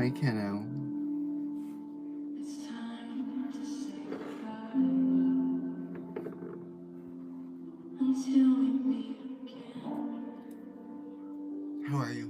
my kiddo. How are you?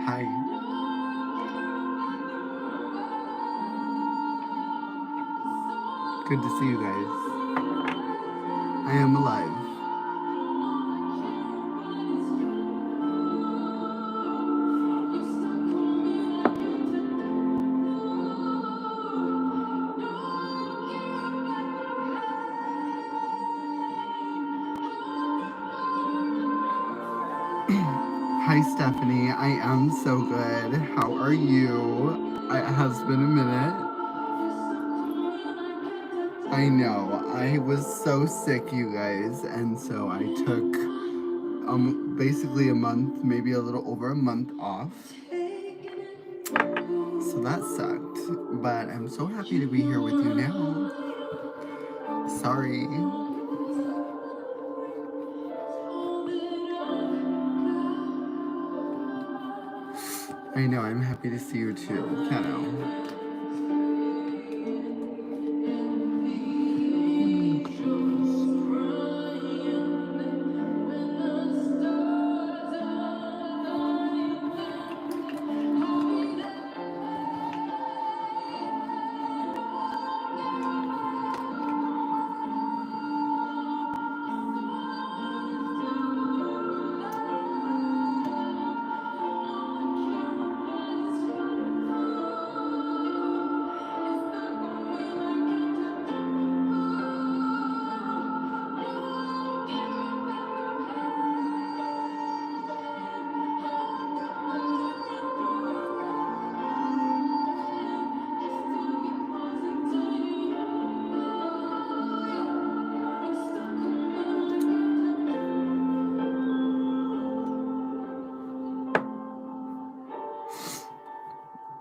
Hi. Good to see you guys. I am alive. Hi, Stephanie. I am so good. How are you? It has been a minute. I know. I was so sick, you guys, and so I took basically a month, maybe a little over a month off. So that sucked. But I'm so happy to be here with you now. Sorry. I know, I'm happy to see you too, Kano.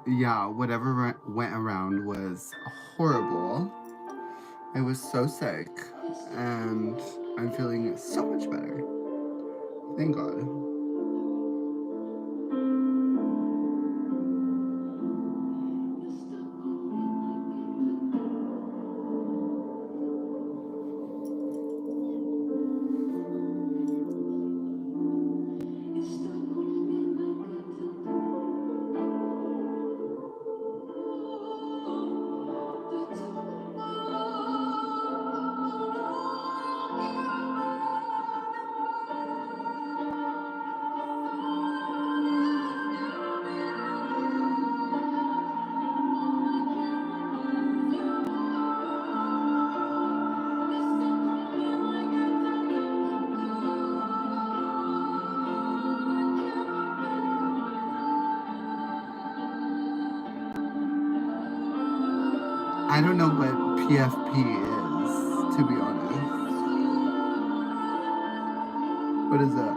Yeah, whatever went around was horrible. I was so sick, and I'm feeling so much better. Thank God. I don't know what PFP is, to be honest. What is it?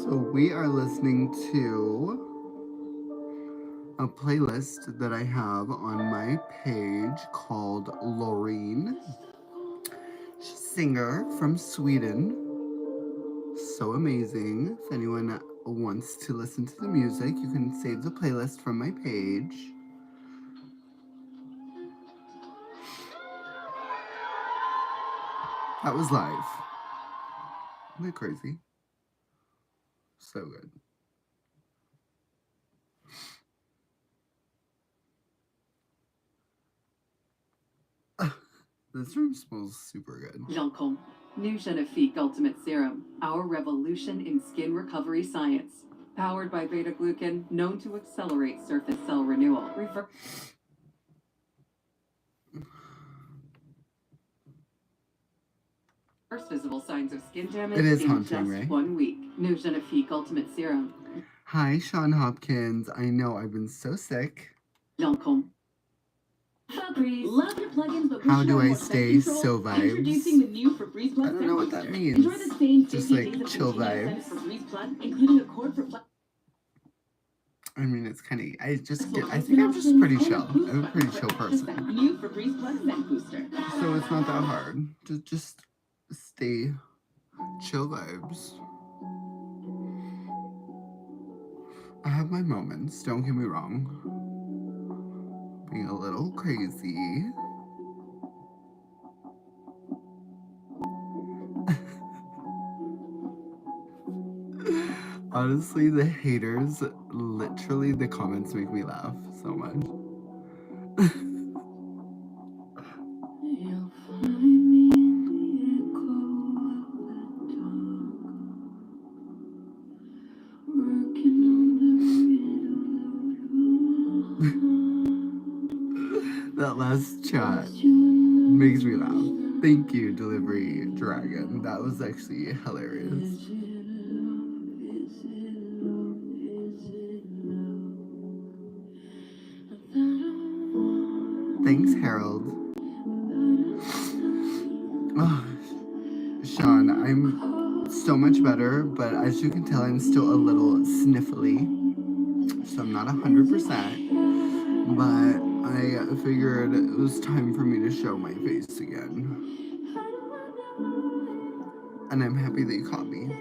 So we are listening to a playlist that I have on my page called Loreen. She's a singer from Sweden. So amazing. If anyone wants to listen to the music, you can save the playlist from my page. That was live. Isn't that crazy? So good. This room smells super good. Lancôme, new Genifique Ultimate Serum, our revolution in skin recovery science. Powered by beta-glucan, known to accelerate surface cell renewal. First visible signs of skin damage It is in haunting, just right? 1 week. New Genifique Ultimate Serum. Hi, Sean Hopkins. I know I've been so sick. Lancome. Love your plugins, but How wish you do had I more spend stay control? so Introducing the vibes? new Febreze I Plug don't Scent know what that Booster. means. Enjoy the same Just 50 like days of chill continuous vibes. scent Febreze Plug, including a cord for I mean, it's kind of. I flexible think I'm just options pretty and a chill. boost I'm a button pretty for chill extra person. scent. New Febreze Plug Scent Booster. So it's not that hard. Just stay chill vibes. I have my moments, don't get me wrong. Being a little crazy. Honestly, the haters, literally, the comments make me laugh so much. You'll find me in the echo of the dark, working on the riddle of That last chat you and makes me laugh. Thank you, Delivery Dragon. That was actually hilarious. Is it love? Is it love? Is it love? Thanks, Harold. Oh, Sean, I'm so much better, but as you can tell, I'm still a little sniffly. So I'm not 100%, but I figured it was time for me to show my face again. And I'm happy that you caught me.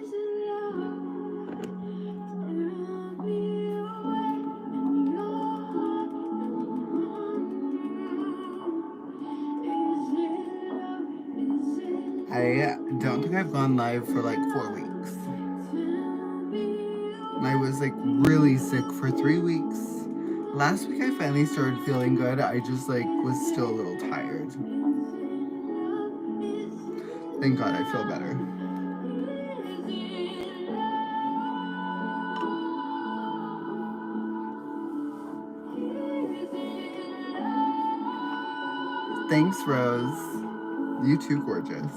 I don't think I've gone live for like 4 weeks. And I was like really sick for 3 weeks. Last week I finally started feeling good. I just like was still a little tired. Thank God I feel better. Thanks, Rose. You too, gorgeous.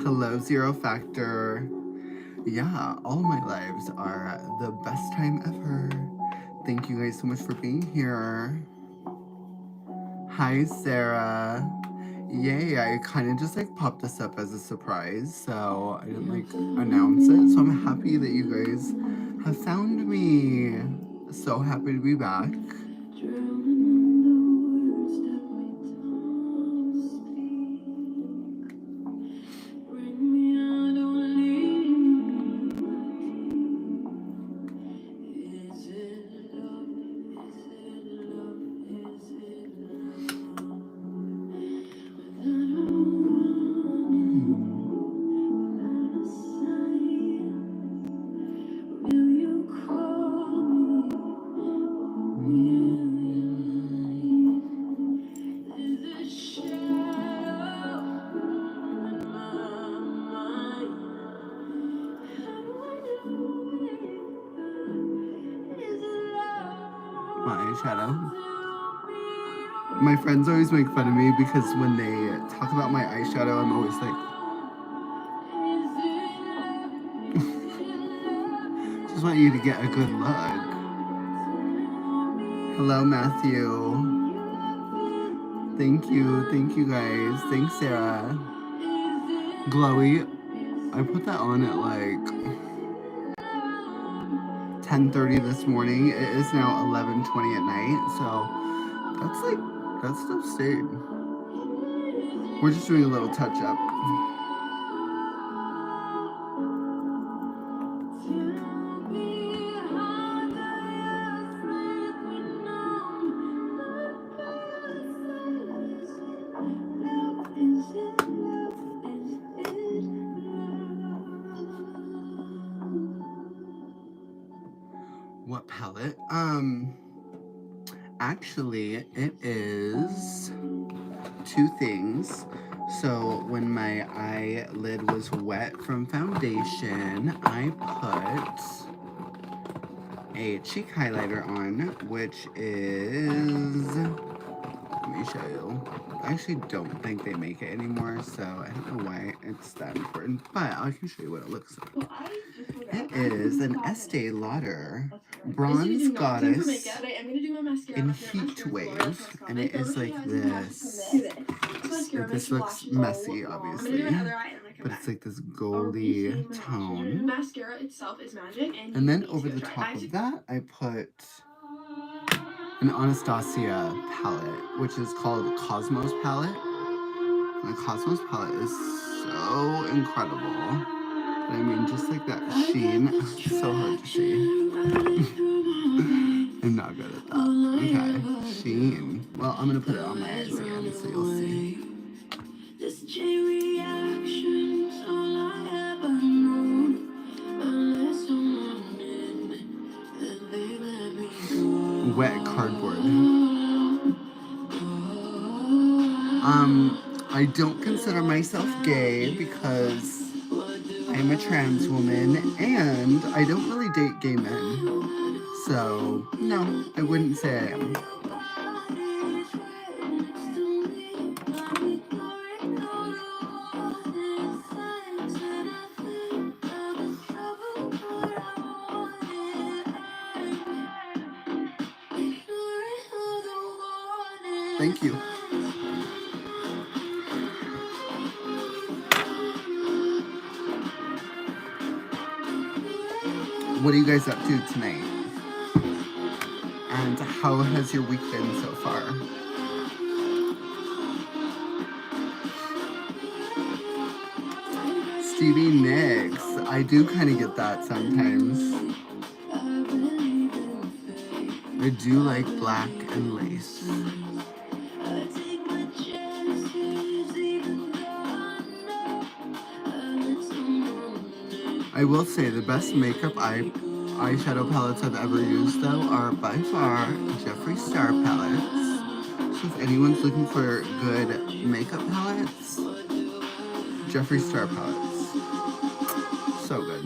Hello, Zero Factor. Yeah, all my lives are the best time ever. Thank you guys so much for being here. Hi, Sarah. Yay, I kind of just like popped this up as a surprise, so I didn't like announce it. So I'm happy that you guys have found me. So happy to be back. My eyeshadow. My friends always make fun of me because when they talk about my eyeshadow, I'm always like, just want you to get a good look. Hello, Matthew. Thank you guys. Thanks, Sarah. Glowy, I put that on at like 10:30 this morning. It is now 11:20 at night, so that's still stayed. We're just doing a little touch up. What palette? Actually, it is two things. So when my eyelid was wet from foundation, I put a cheek highlighter on, which is, let me show you. I actually don't think they make it anymore, so I don't know why it's that important, but I can show you what it looks like. It is an Estee Lauder Bronze Goddess in Heat Wave, and it is like this. This looks messy, obviously, but it's like this goldy tone. And then over the top of that, I put an Anastasia palette, which is called Cosmos palette. And the Cosmos palette is so incredible. But I mean, just like that sheen, it's so hard to see. I'm not good at that. Okay, sheen. Well, I'm gonna put it on my eyes again so you'll see. Wet cardboard. I don't consider myself gay because I'm a trans woman and I don't really date gay men. So, no, I wouldn't say I am. Thank you. What are you guys up to tonight? And how has your week been so far? Stevie Nicks. I do kind of get that sometimes. I do like black and lace. I will say the best makeup eyeshadow palettes I've ever used though are by far Jeffree Star palettes. So if anyone's looking for good makeup palettes, Jeffree Star palettes. So good.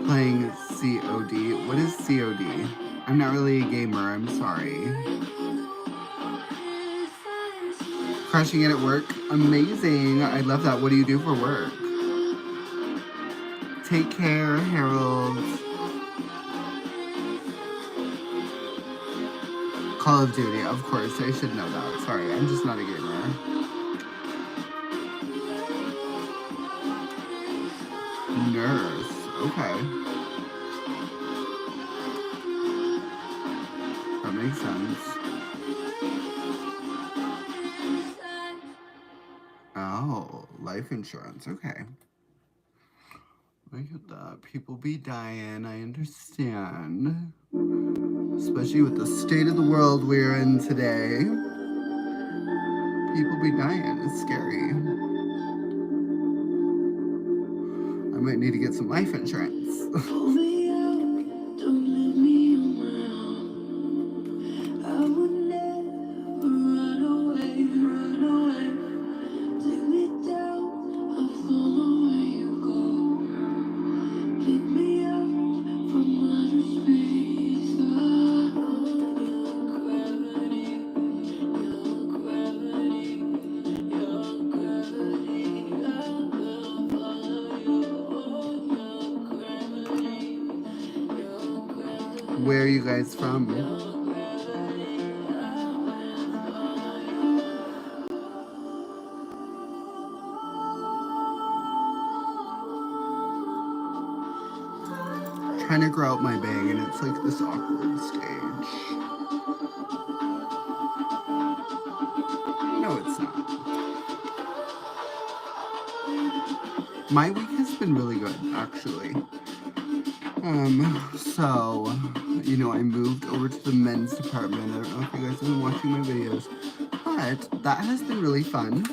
Playing COD. What is COD? I'm not really a gamer, I'm sorry. Crushing it at work? Amazing. I love that. What do you do for work? Take care, Harold. Call of Duty, of course. I should know that. Sorry, I'm just not a gamer. Nurse. Okay. That makes sense. Oh, life insurance. Okay. I get that. People be dying. I understand. Especially with the state of the world we're in today. People be dying. It's scary. I might need to get some life insurance. Where are you guys from? Trying to grow out my bang and it's like this awkward stage. No, it's not. My week has been really good, actually. So, you know, I moved over to the men's department. I don't know if you guys have been watching my videos, but that has been really fun.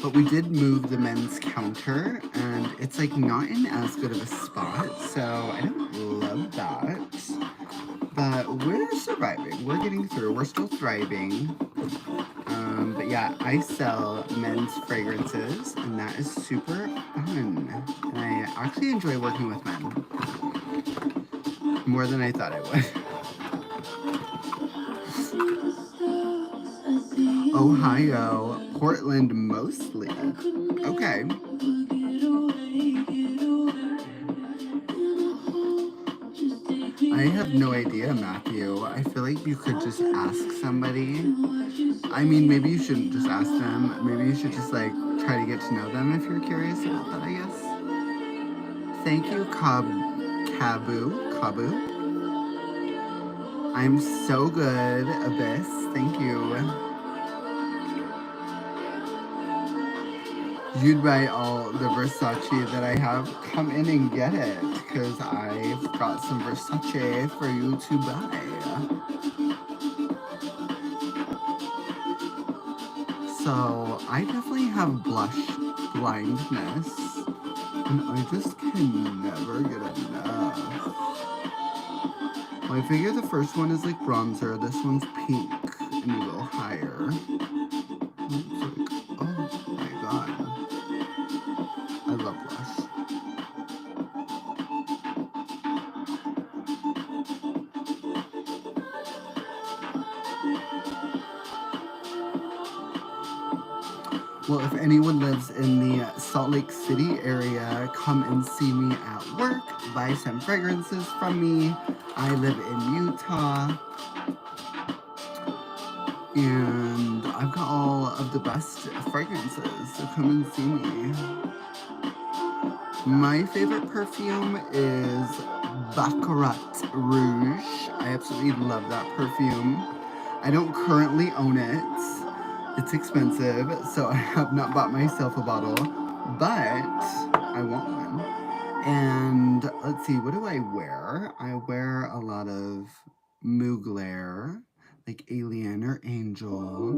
But we did move the men's counter, and it's like not in as good of a spot, so I don't love that. But we're surviving. We're getting through. We're still thriving. But yeah, I sell men's fragrances, and that is super fun. And I actually enjoy working with men more than I thought I would. Ohio, Portland mostly. Okay. I have no idea, Matthew. I feel like you could just ask somebody. I mean, maybe you shouldn't just ask them. Maybe you should just like try to get to know them if you're curious about that, I guess. Thank you, Kabu. I'm so good, Abyss. Thank you. You'd buy all the Versace that I have. Come in and get it, because I've got some Versace for you to buy. So, I definitely have blush blindness, and I just can never get enough. Well, I figure the first one is like bronzer, this one's pink, and you go higher. It's like, oh my god. I love blush. Well, if anyone lives in the Salt Lake City area, come and see me at work. Buy some fragrances from me. I live in Utah. And I've got all of the best fragrances, so come and see me. My favorite perfume is Baccarat Rouge. I absolutely love that perfume. I don't currently own it. It's expensive, so I have not bought myself a bottle, but I want one. And let's see, what do I wear? I wear a lot of Mugler, like Alien or Angel.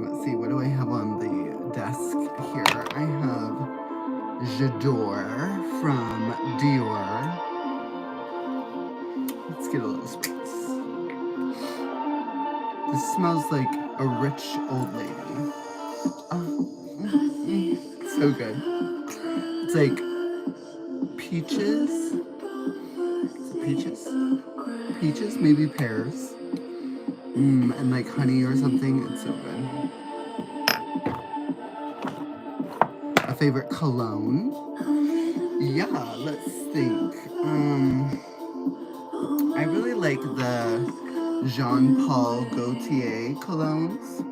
Let's see, what do I have on the desk here? I have J'adore from Dior. Let's get a little space. This smells like a rich old lady. So good. It's like peaches. Is it peaches? Peaches, maybe pears. And like honey or something. It's so good. A favorite cologne? Yeah, let's think. I really like the Jean Paul Gaultier colognes.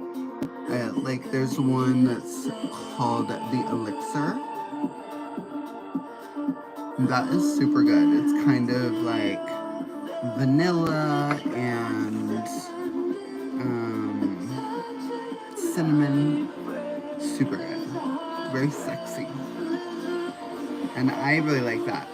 Like there's one that's called the Elixir. That is super good. It's kind of like vanilla and cinnamon. Super good. Very sexy. And I really like that.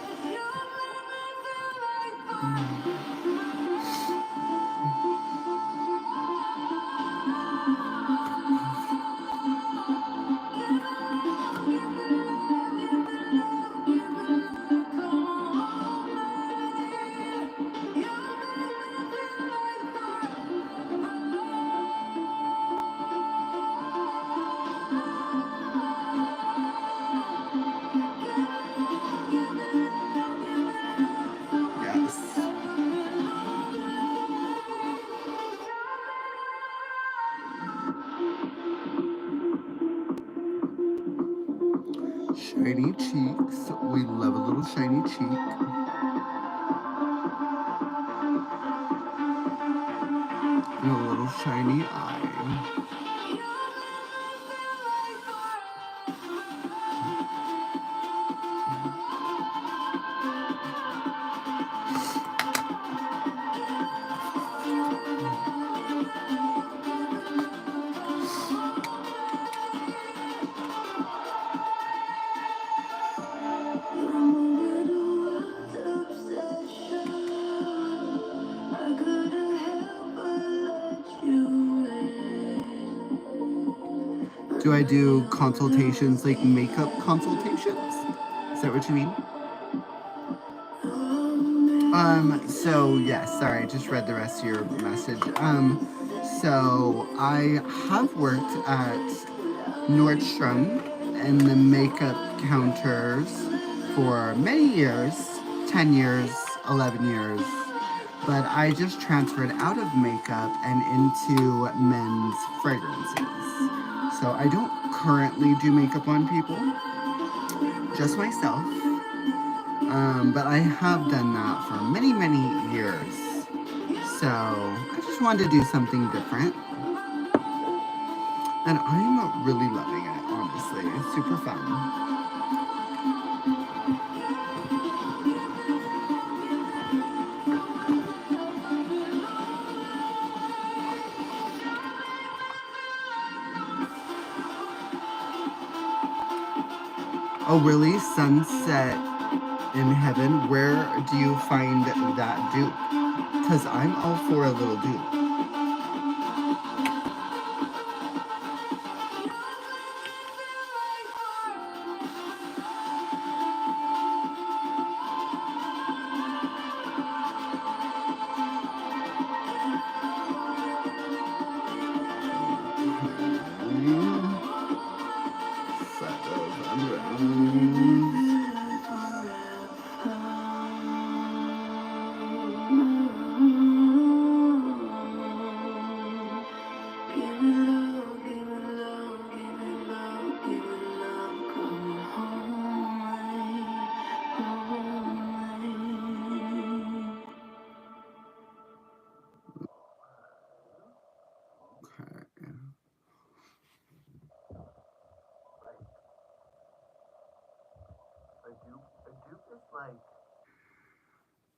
Shiny cheeks. We love a little shiny cheek. And a little shiny eye. Do I do consultations, like makeup consultations? Is that what you mean? So yes, sorry, I just read the rest of your message. So I have worked at Nordstrom and the makeup counters for many years, 10 years, 11 years. But I just transferred out of makeup and into men's fragrances. So I don't currently do makeup on people, just myself. But I have done that for many, many years. So I just wanted to do something different. And I'm really loving it, honestly. It's super fun. Oh, really? Sunset in Heaven? Where do you find that dupe? Because I'm all for a little dupe.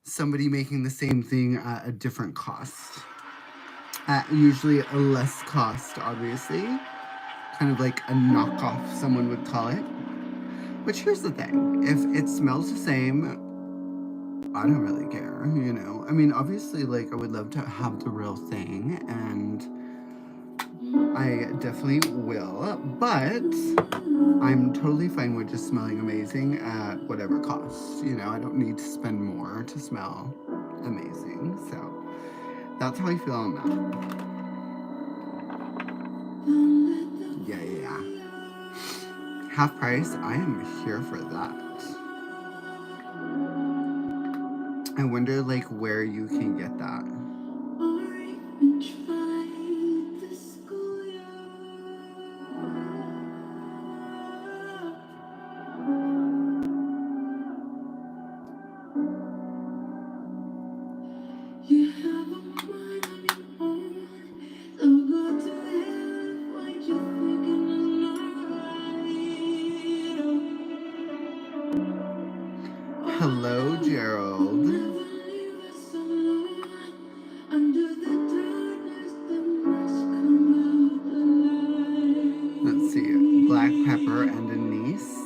Somebody making the same thing at a different cost. At usually a less cost, obviously. Kind of like a knockoff, someone would call it. Which here's the thing, if it smells the same, I don't really care, you know? I mean, obviously, like, I would love to have the real thing, and I definitely will, but I'm totally fine with just smelling amazing at whatever cost. You know, I don't need to spend more to smell amazing. So that's how I feel on that. Yeah. Half price, I am here for that. I wonder, like, where you can get that. Hello, Gerald. Let's see, black pepper and anise.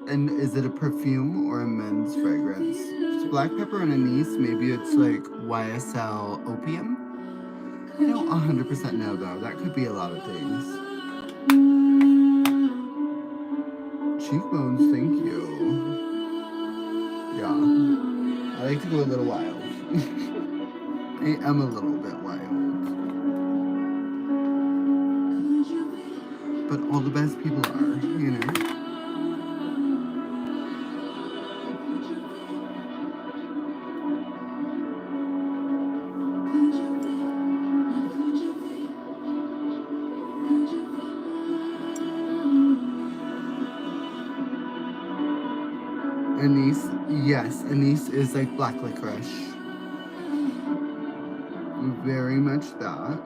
And is it a perfume or a men's fragrance? It's black pepper and anise. Maybe it's like YSL opium. I don't 100% know though. That could be a lot of things. Cheekbones, thank you. Yeah. I like to go a little wild. I am a little bit wild. But all the best people are, you know? Anise, yes, anise is like black licorice. Very much that.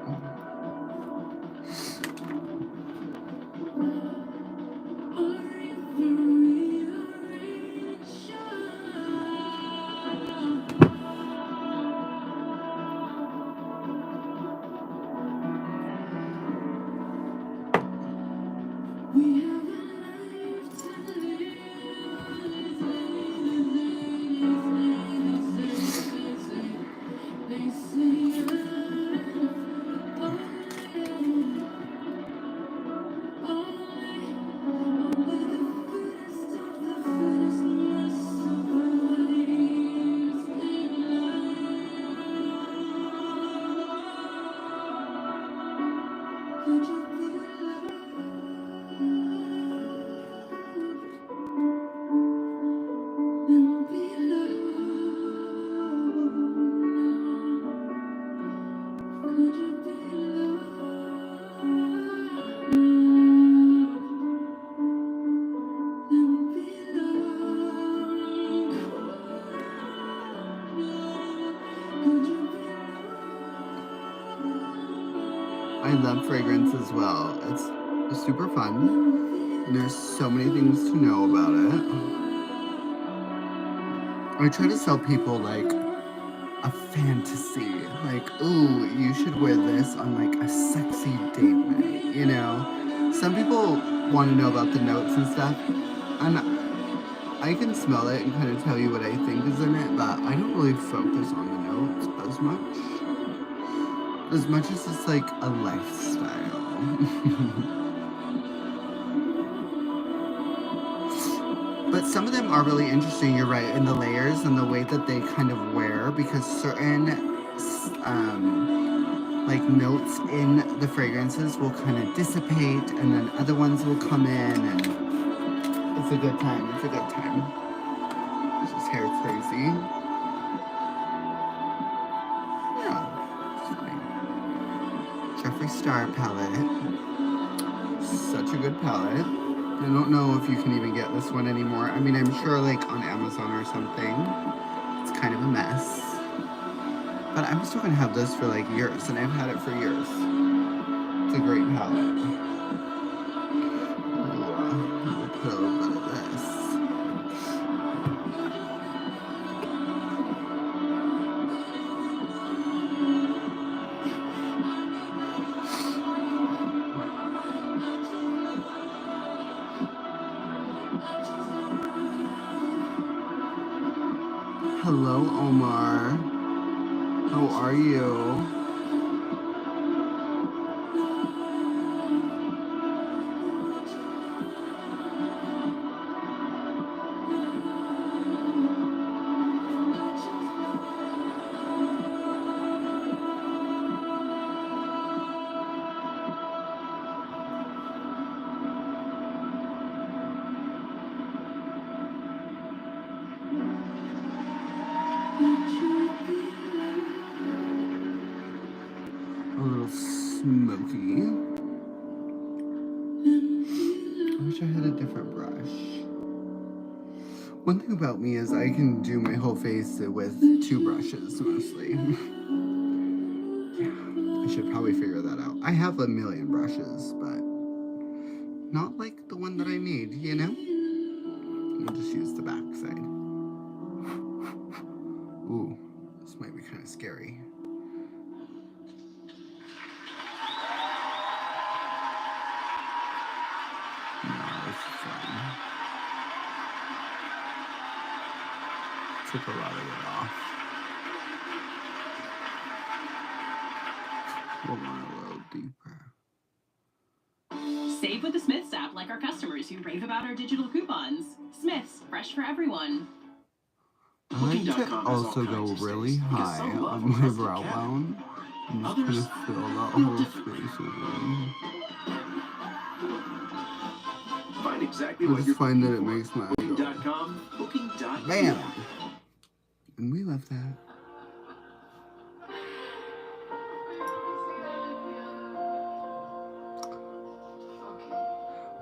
I love fragrance as well. It's super fun. And there's so many things to know about it. I try to sell people like a fantasy. Like, ooh, you should wear this on like a sexy date night, you know? Some people want to know about the notes and stuff. And I can smell it and kind of tell you what I think is in it, but I don't really focus on the notes as much. As much as it's like a lifestyle. But some of them are really interesting, you're right, in the layers and the way that they kind of wear, because certain like notes in the fragrances will kind of dissipate, and then other ones will come in, and it's a good time. It's a good time. This is hair crazy. Yeah, it's fine. Jeffree Star palette. Such a good palette. I don't know if you can even get this one anymore. I mean, I'm sure like on Amazon or something. It's kind of a mess. But I'm still gonna have this for like years, and I've had it for years. It's a great palette. We'll put a little bit of this. Hello, Omar. How are you? A little smoky. I wish I had a different brush. One thing about me is I can do my whole face with 2 brushes mostly. Yeah, I should probably figure that out. I have a million brushes, but not like the one that I need, you know? I'll just use the back side. Ooh, this might be kind of scary. No, this is fine. Took a lot of it off. We'll want a little deeper. Save with the Smiths app like our customers who rave about our digital coupons. Smiths, fresh for everyone. I like to also go really high on my brow bone and just kind of fill that whole space with it. I just find that it makes my eye go bam! And we love that.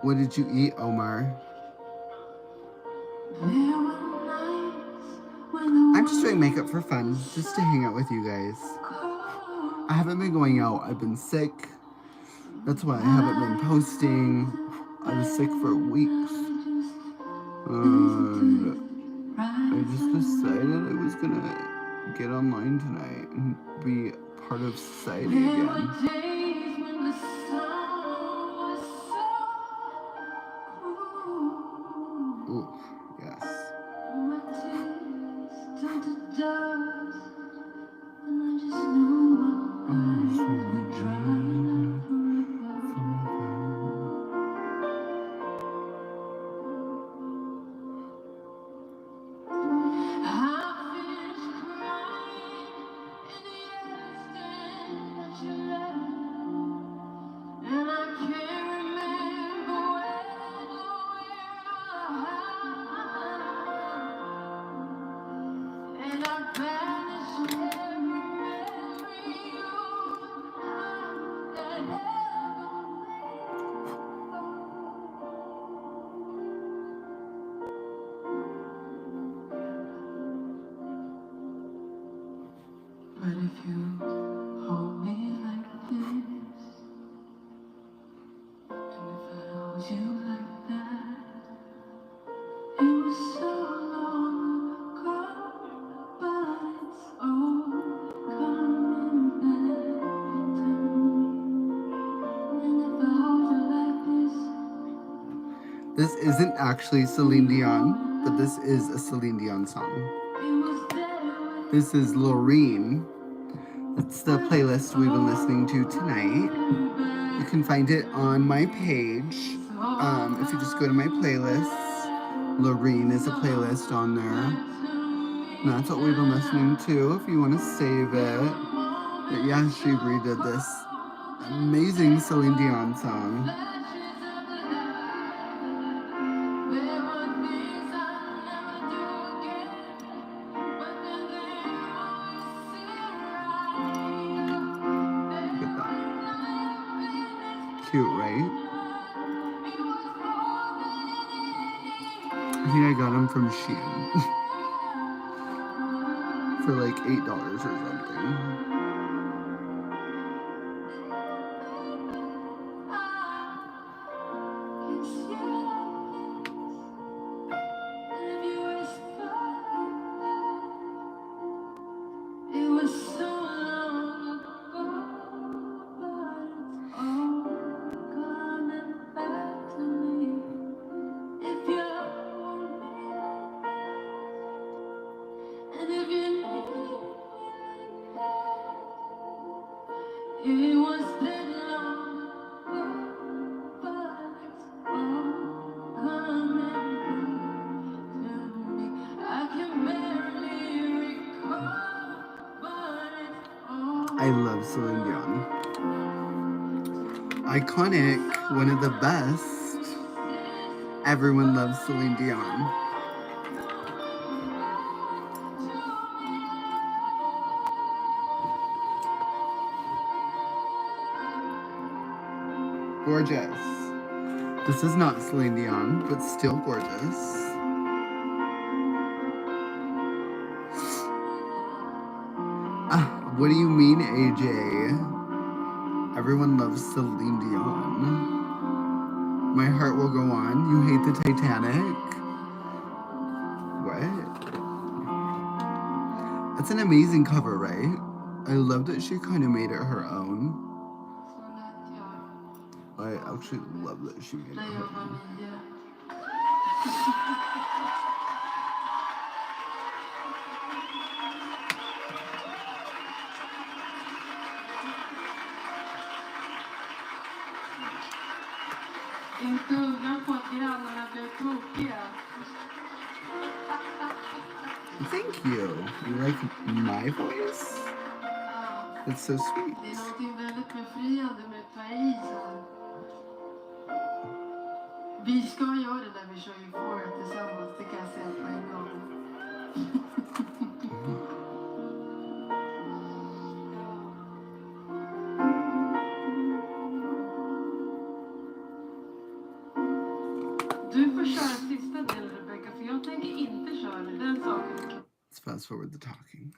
What did you eat, Omar? I'm just doing makeup for fun, just to hang out with you guys. I haven't been going out. I've been sick. That's why I haven't been posting. I was sick for weeks. And I just decided I was gonna get online tonight and be part of society again. Ooh, yes. But if you hold me like this, and if I hold you like that, it was so long ago, but it's all coming back to me. And if I hold you like This isn't actually Celine Dion, but this is a Celine Dion song. This is Loreen. It's the playlist we've been listening to tonight. You can find it on my page. If you just go to my playlists, Loreen is a playlist on there. And that's what we've been listening to if you want to save it. But yeah, she redid this amazing Celine Dion song. Look at that. Cute, right? I think I got them from Shein for like $8 or something. It was that long ago, but it's all coming back to me. I can barely recall, but it's all. I love Celine Dion. Iconic, one of the best. Everyone loves Celine Dion. Gorgeous. This is not Celine Dion, but still gorgeous. What do you mean, AJ? Everyone loves Celine Dion. My heart will go on. You hate the Titanic? What? That's an amazing cover, right? I love that she kind of made it her own. I actually love that she made it her own. Inte undra på att grannarna blev tokiga. Thank you. You like my voice? That's so sweet. Det är någonting väldigt befriande med att ta i så här. Vi ska göra det när vi kör Euphoria tillsammans, det kan jag säga på en gång. Du får köra sista delen, Rebecca, för jag tänker inte köra den saken. Let's fast forward the talking.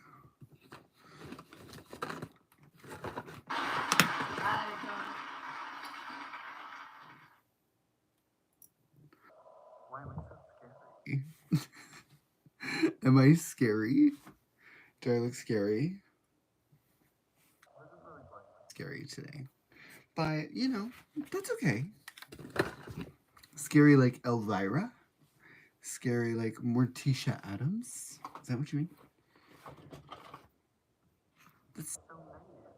Am I scary? Do I look scary? Scary today. But, you know, that's okay. Scary like Elvira? Scary like Morticia Adams? Is that what you mean? That's so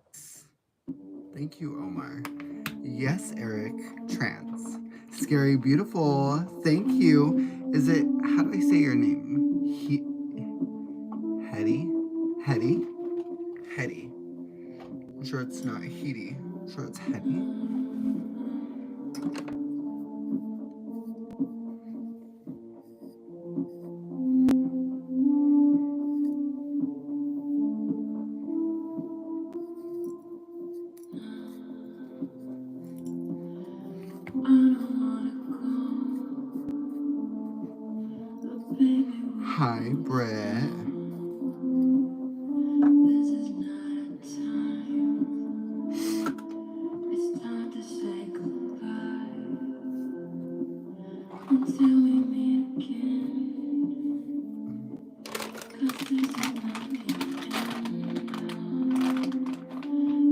nice. Thank you, Omar. Yes, Eric. Trans. Scary beautiful. Thank you. Is it, how do I say your name? Hetty? Hetty? Hetty. I'm sure it's not Heedy. I'm sure it's Hetty. Hi, Britt. This is not a time. It's time to say goodbye until we meet again. 'Cause this is not the end.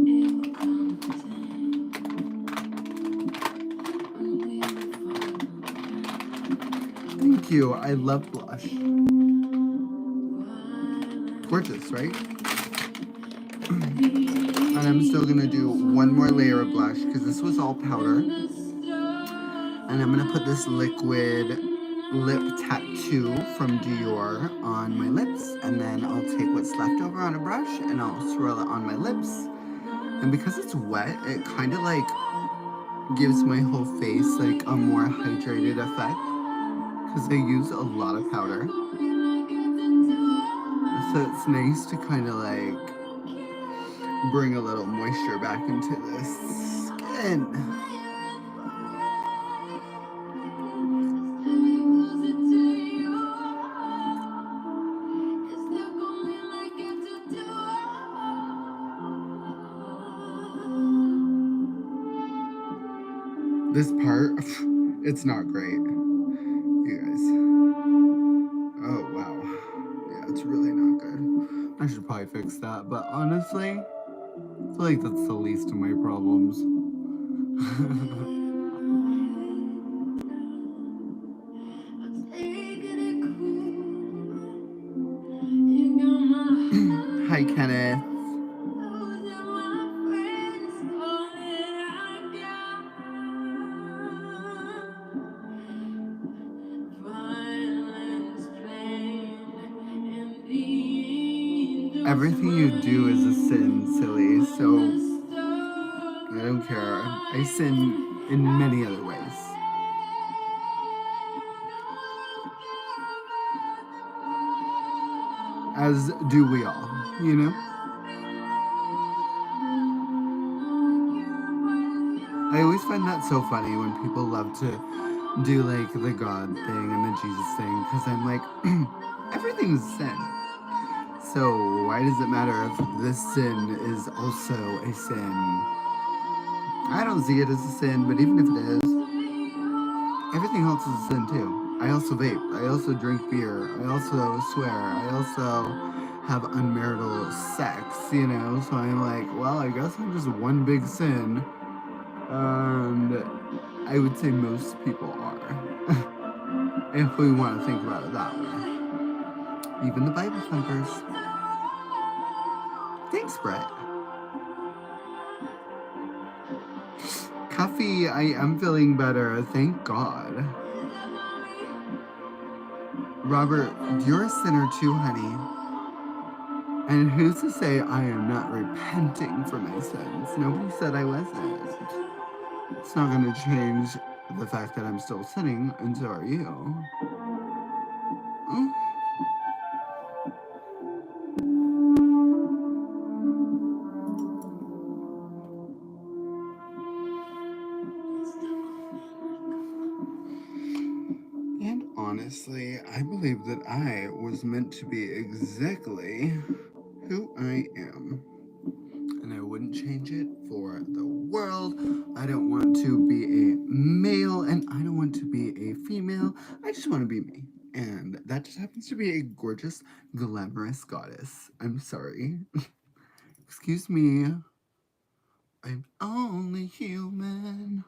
It will come a day when we will follow again. Thank you. I love blush. Gorgeous, right? And I'm still gonna do one more layer of blush because this was all powder. And I'm gonna put this liquid lip tattoo from Dior on my lips, and then I'll take what's left over on a brush and I'll swirl it on my lips. And because it's wet, it kind of like gives my whole face like a more hydrated effect because I use a lot of powder. So it's nice to kind of like bring a little moisture back into the skin. This part, it's not great, you guys. Oh, wow. Yeah, it's really not good. I should probably fix that, but honestly, I feel like that's the least of my problems. Hi, Kenneth. Everything you do is a sin, silly, so I don't care. I sin in many other ways. As do we all, you know? I always find that so funny when people love to do like the God thing and the Jesus thing, because I'm like, everything's sin. So why does it matter if this sin is also a sin? I don't see it as a sin, but even if it is, everything else is a sin too. I also vape. I also drink beer. I also swear. I also have unmarital sex, you know? So I'm like, well, I guess I'm just one big sin. And I would say most people are. If we want to think about it that way. Even the Bible thumpers. Thanks, Brett. Cuffy, I am feeling better. Thank God. Robert, you're a sinner too, honey. And who's to say I am not repenting for my sins? Nobody said I wasn't. It's not going to change the fact that I'm still sinning, and so are you. Mm. And honestly, I believe that I was meant to be exactly who I am. And I wouldn't change it for the world. I don't want to be a male and I don't want to be a female. I just want to be me. And that just happens to be a gorgeous, glamorous goddess. I'm sorry. Excuse me. I'm only human.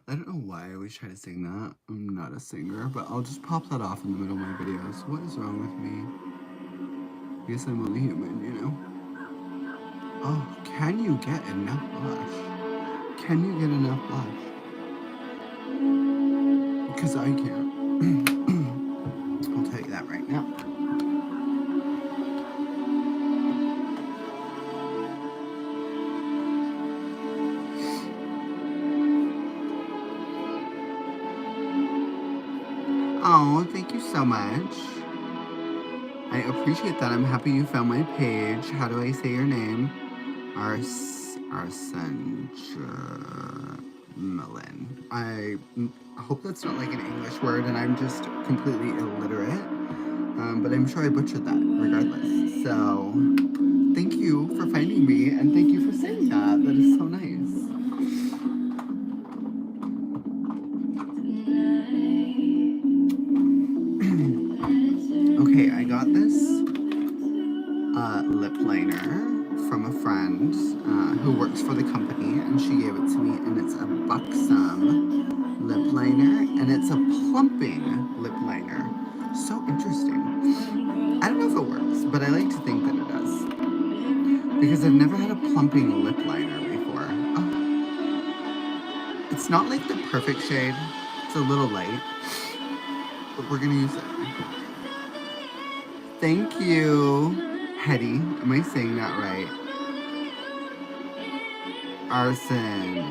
I don't know why I always try to sing that. I'm not a singer, but I'll just pop that off in the middle of my videos. What is wrong with me? I guess I'm only human, you know? Oh, can you get enough blush? Can you get enough blush? Because I can't. I'll tell you that right now. Oh, thank you so much. I appreciate that. I'm happy you found my page. How do I say your name? Arsenmelin. I hope that's not like an English word and I'm just completely illiterate. But I'm sure I butchered that regardless. So thank you for finding me, and thank you for saying that. That is so nice. Okay, I got this lip liner from a friend who works for the company, and she gave it to me, and it's a buxom lip liner, and it's a plumping lip liner. So interesting. I don't know if it works, but I like to think that it does. Because I've never had a plumping lip liner before. Oh. It's not like the perfect shade. It's a little light. But we're gonna use it. Thank you, Hetty. Am I saying that right? Arson.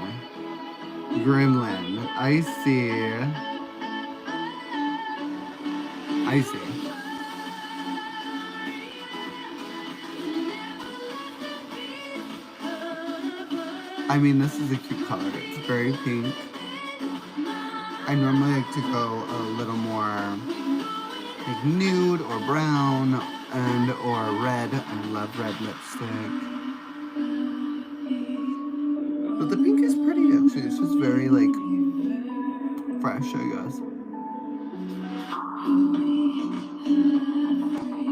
Gremlin. I see. I see. I mean, this is a cute color. It's very pink. I normally like to go a little more like nude or brown and or red. I love red lipstick. But the pink is pretty actually. It's just very like fresh, I guess.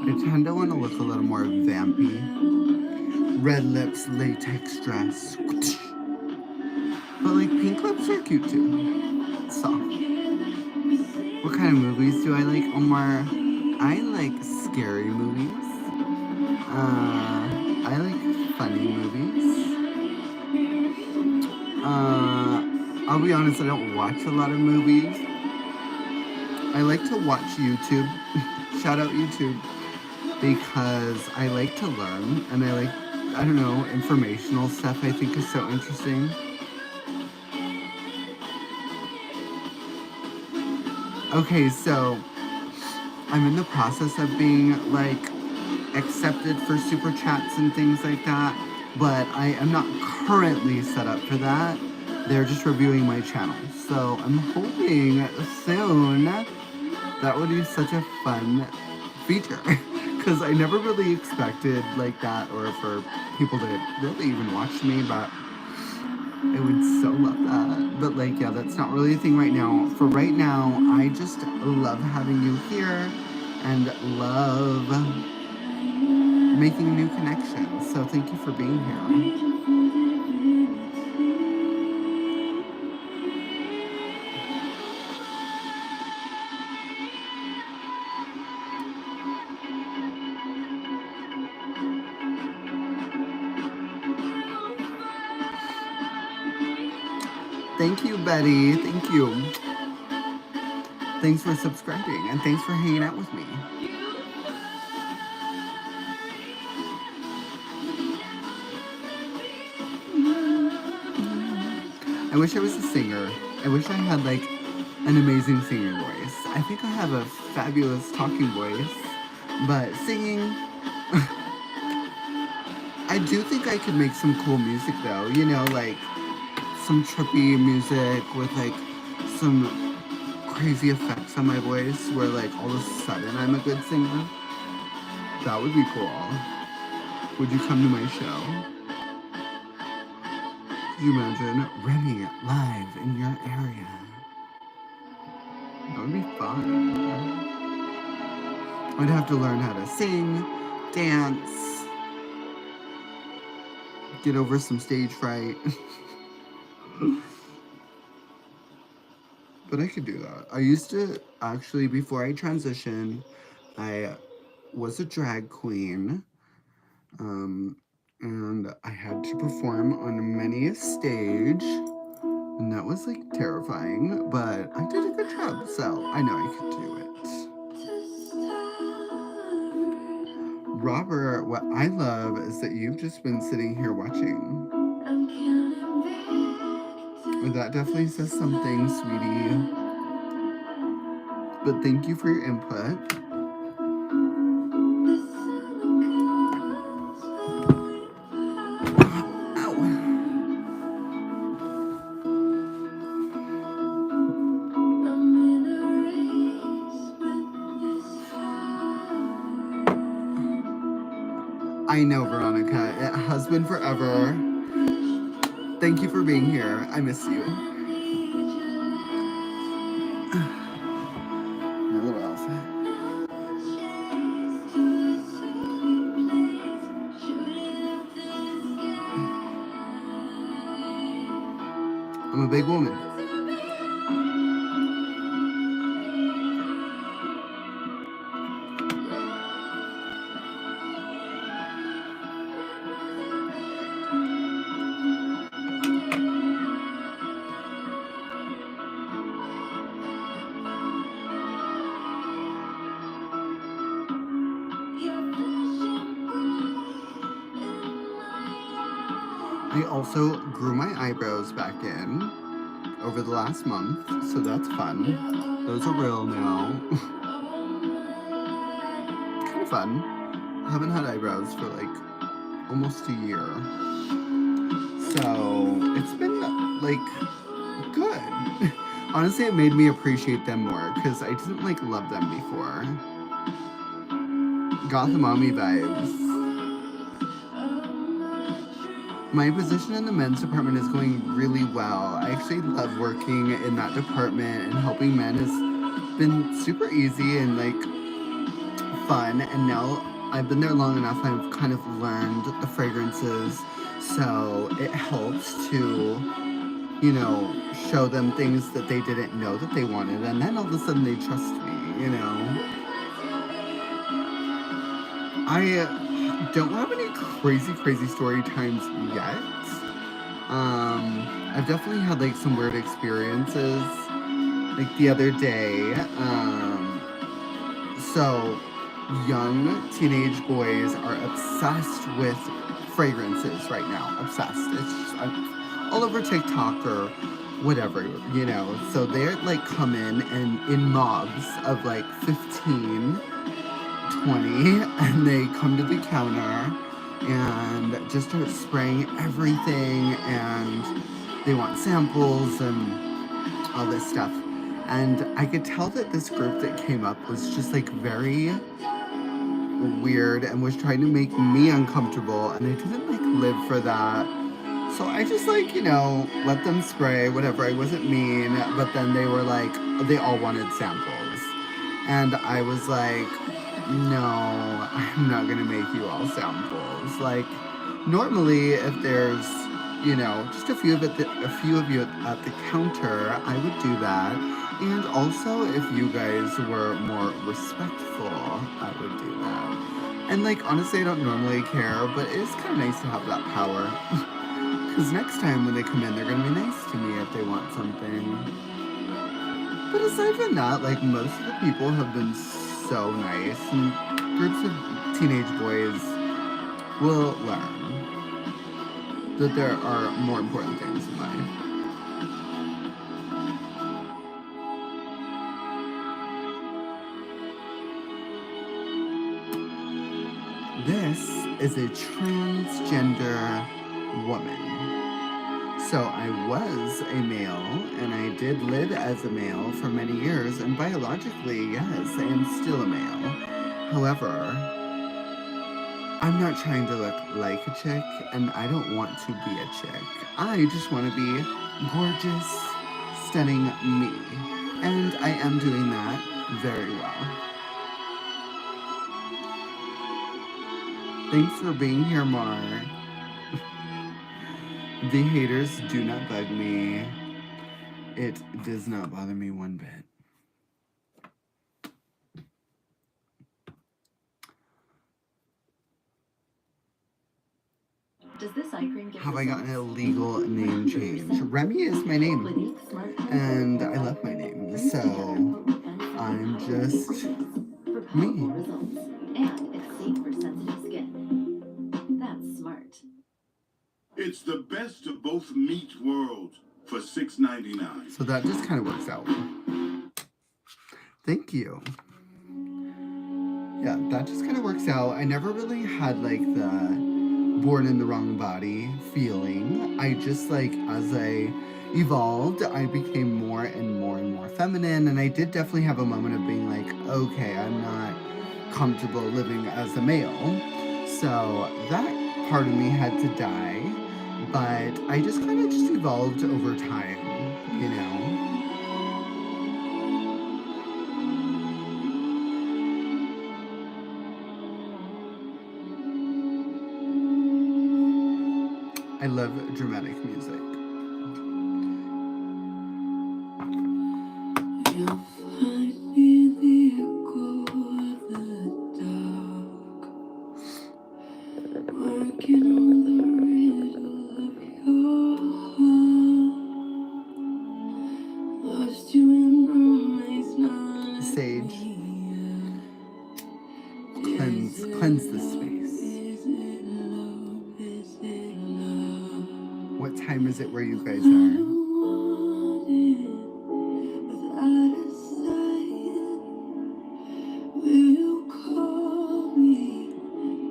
I tend to want to look a little more vampy. Red lips, latex dress. But like pink lips are cute too. Soft. What kind of movies do I like, Omar? I like scary movies. I like funny movies. I'll be honest, I don't watch a lot of movies. I like to watch YouTube. Shout out YouTube. Because I like to learn and I like, I don't know, informational stuff I think is so interesting. Okay, so I'm in the process of being like accepted for super chats and things like that, but I am not currently set up for that. They're just reviewing my channel. So I'm hoping soon. That would be such a fun feature. Because I never really expected like that or for people to really even watch me, but I would so love that. But like, yeah, that's not really a thing right now. For right now, I just love having you here and love making new connections. So thank you for being here. Thank you, Betty. Thank you. Thanks for subscribing and thanks for hanging out with me. I wish I was a singer. I wish I had like an amazing singing voice. I think I have a fabulous talking voice, but singing, I do think I could make some cool music though, you know, like some trippy music with like some crazy effects on my voice where like all of a sudden I'm a good singer. That would be cool. Would you come to my show? Could you imagine Remy live in your area? That would be fun. I'd have to learn how to sing, dance, get over some stage fright. But I could do that. I used to actually, before I transitioned, I was a drag queen. And I had to perform on many a stage. And that was like terrifying, but I did a good job, so I know I could do it. Robert, what I love is that you've just been sitting here watching. That definitely says something, sweetie. But thank you for your input. I know, Veronica. It has been forever. Thank you for being here. I miss you. My little outfit. I'm a big woman. I also grew my eyebrows back in over the last month, so that's fun. Those are real now. Kind of fun. I haven't had eyebrows for like almost a year. So it's been like good. Honestly, it made me appreciate them more because I didn't like love them before. Gotham mommy vibes. My position in the men's department is going really well. I actually love working in that department, and helping men has been super easy and like fun. And now I've been there long enough, I've kind of learned the fragrances, so it helps to, you know, show them things that they didn't know that they wanted, and then all of a sudden they trust me, you know. I don't have any crazy story times yet. I've definitely had like some weird experiences. Like the other day, so young teenage boys are obsessed with fragrances right now. Obsessed. It's just all over TikTok or whatever, you know. So they're like come in and in mobs of like 15, 20, and they come to the counter and just start spraying everything, and they want samples and all this stuff. And I could tell that this group that came up was just like very weird and was trying to make me uncomfortable, and I didn't like live for that. So I just like, you know, let them spray, whatever. I wasn't mean, but then they were like, they all wanted samples. And I was like, no, I'm not gonna make you all samples. Like, normally if there's, you know, just a few of you at the counter, I would do that. And also, if you guys were more respectful, I would do that. And like, honestly, I don't normally care, but it is kind of nice to have that power. Because next time when they come in, they're gonna be nice to me if they want something. But aside from that, like, most of the people have been so nice, and groups of teenage boys will learn that there are more important things in life. This is a transgender woman. So I was a male, and I did live as a male for many years, and biologically, yes, I am still a male. However, I'm not trying to look like a chick, and I don't want to be a chick. I just want to be gorgeous, stunning me. And I am doing that very well. Thanks for being here, Mar. The haters do not bug me. It does not bother me one bit. Does this eye cream give Have I gotten a legal name change? Remy is my name, and I love my name, so I'm just me. And it's safe for sensitive skin. That's smart. It's the best of both meat worlds for $6.99. So that just kind of works out. Thank you. Yeah, that just kind of works out. I never really had like the born in the wrong body feeling. I just like, as I evolved, I became more and more feminine, and I did definitely have a moment of being like, okay, I'm not comfortable living as a male. So that part of me had to die, but I just kind of just evolved over time, you know? I love dramatic music. You'll find me in the echo of the dark, working on the riddle of your heart. Lost you in romance, not Sage, cleanse the space. What time is it where you guys are?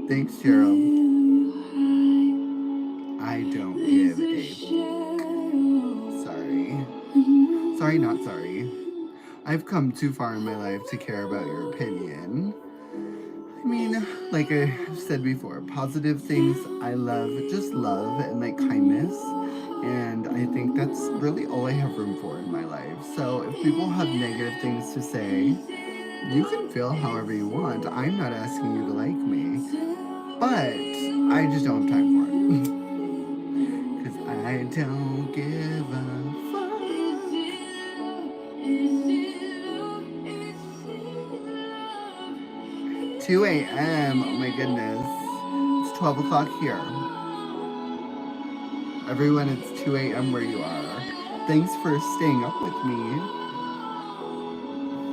Thanks, Gerald. I don't give a sorry. Sorry, not sorry. I've come too far in my life to care about your opinion. I mean, like I've said before, positive things I love, just love and like kindness. And I think that's really all I have room for in my life. So if people have negative things to say, you can feel however you want. I'm not asking you to like me. But I just don't have time for it. Because I don't give a fuck. 2 a.m. Oh my goodness. It's 12 o'clock here. Everyone, it's 2 a.m. where you are. Thanks for staying up with me.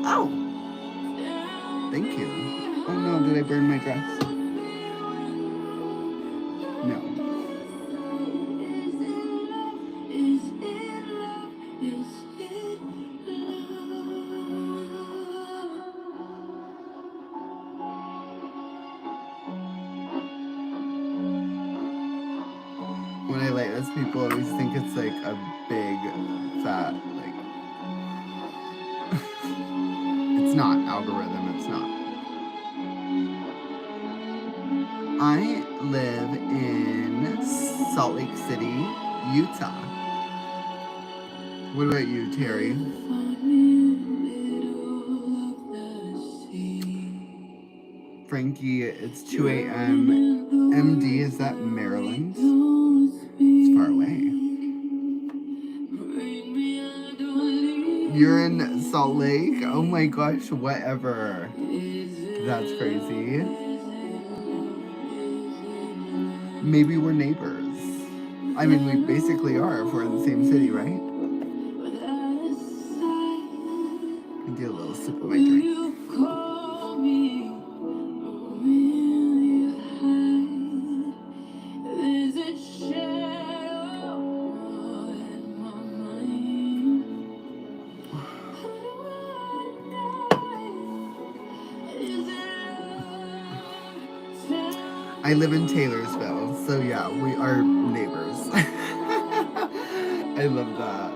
Oh! Thank you. Oh no, did I burn my dress? No. When I like this, people always think it's like a big, fat, like... It's not algorithm, it's not. I live in Salt Lake City, Utah. What about you, Terry? Frankie, it's 2 a.m. MD, is that Maryland? It's far away. You're in Salt Lake? Oh my gosh, whatever. That's crazy. Maybe we're neighbors. I mean, we basically are if we're in the same city, right? I get a little sip of my drink. I live in Taylorsville, so yeah, we are neighbors. I love that.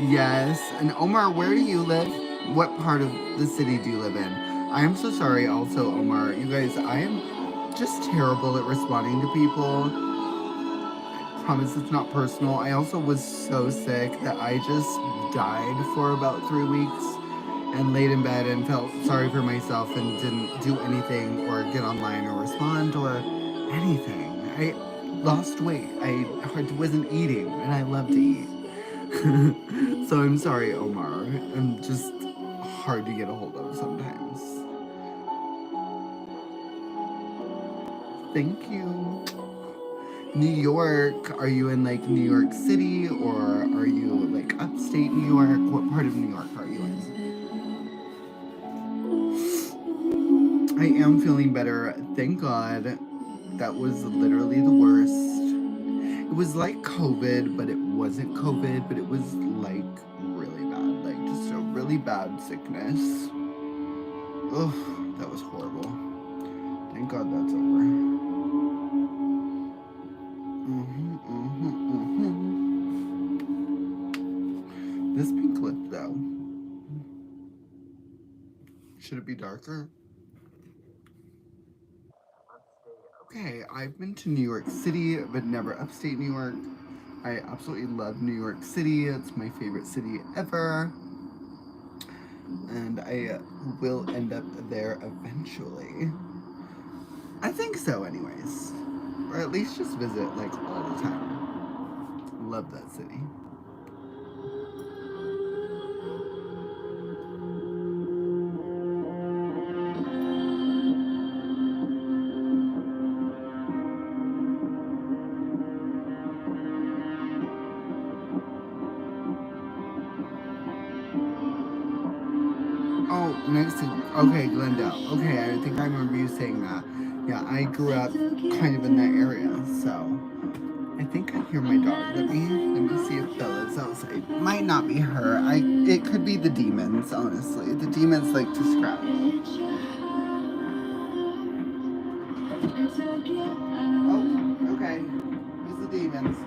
Yes, and Omar, where do you live? What part of the city do you live in? I am so sorry also, Omar. You guys, I am just terrible at responding to people. I promise it's not personal. I also was so sick that I just died for about 3 weeks and laid in bed and felt sorry for myself and didn't do anything or get online or respond or anything. I lost weight. I wasn't eating and I love to eat. So I'm sorry, Omar. I'm just hard to get a hold of sometimes. Thank you. New York, are you in like New York City or are you like upstate New York? What part of New York are you in? I am feeling better. Thank God. That was literally the worst. It was like COVID, but it wasn't COVID, but it was like really bad. Like just a really bad sickness. Ugh, that was horrible. Thank God that's over. This pink lip, though. Should it be darker? Okay, I've been to New York City, but never upstate New York. I absolutely love New York City. It's my favorite city ever. And I will end up there eventually. I think so, anyways. Or at least just visit, like, all the time. Love that city. Oh, next to, okay, Glendale. Okay, I think I remember you saying that. Yeah, I grew up kind of in that area, so I think I hear my dog. Let me see if Bella's outside. Might not be her. It could be the demons, honestly. The demons like to scratch. Oh, okay. It's the demons.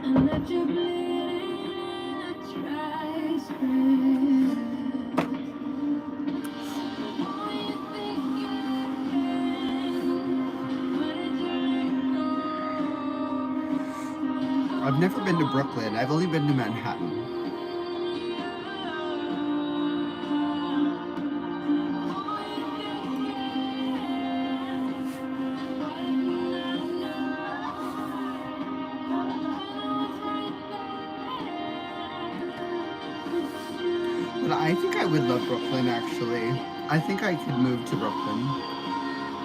I've never been to Brooklyn. I've only been to Manhattan. But I think I would love Brooklyn, actually. I think I could move to Brooklyn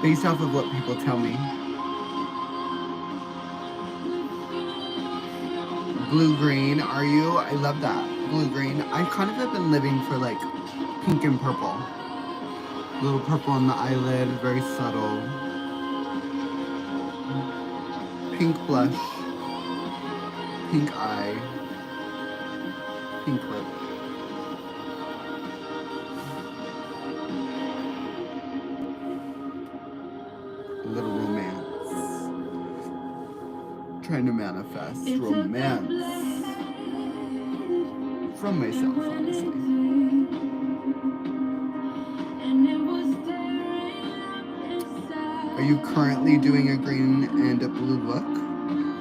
based off of what people tell me. Blue-green, are you? I love that. Blue-green. I kind of have been living for, like, pink and purple. A little purple on the eyelid, very subtle. Pink blush. Pink eye. Pink lip. A little romance. Trying to manifest romance from myself, honestly. Are you currently doing a green and a blue look?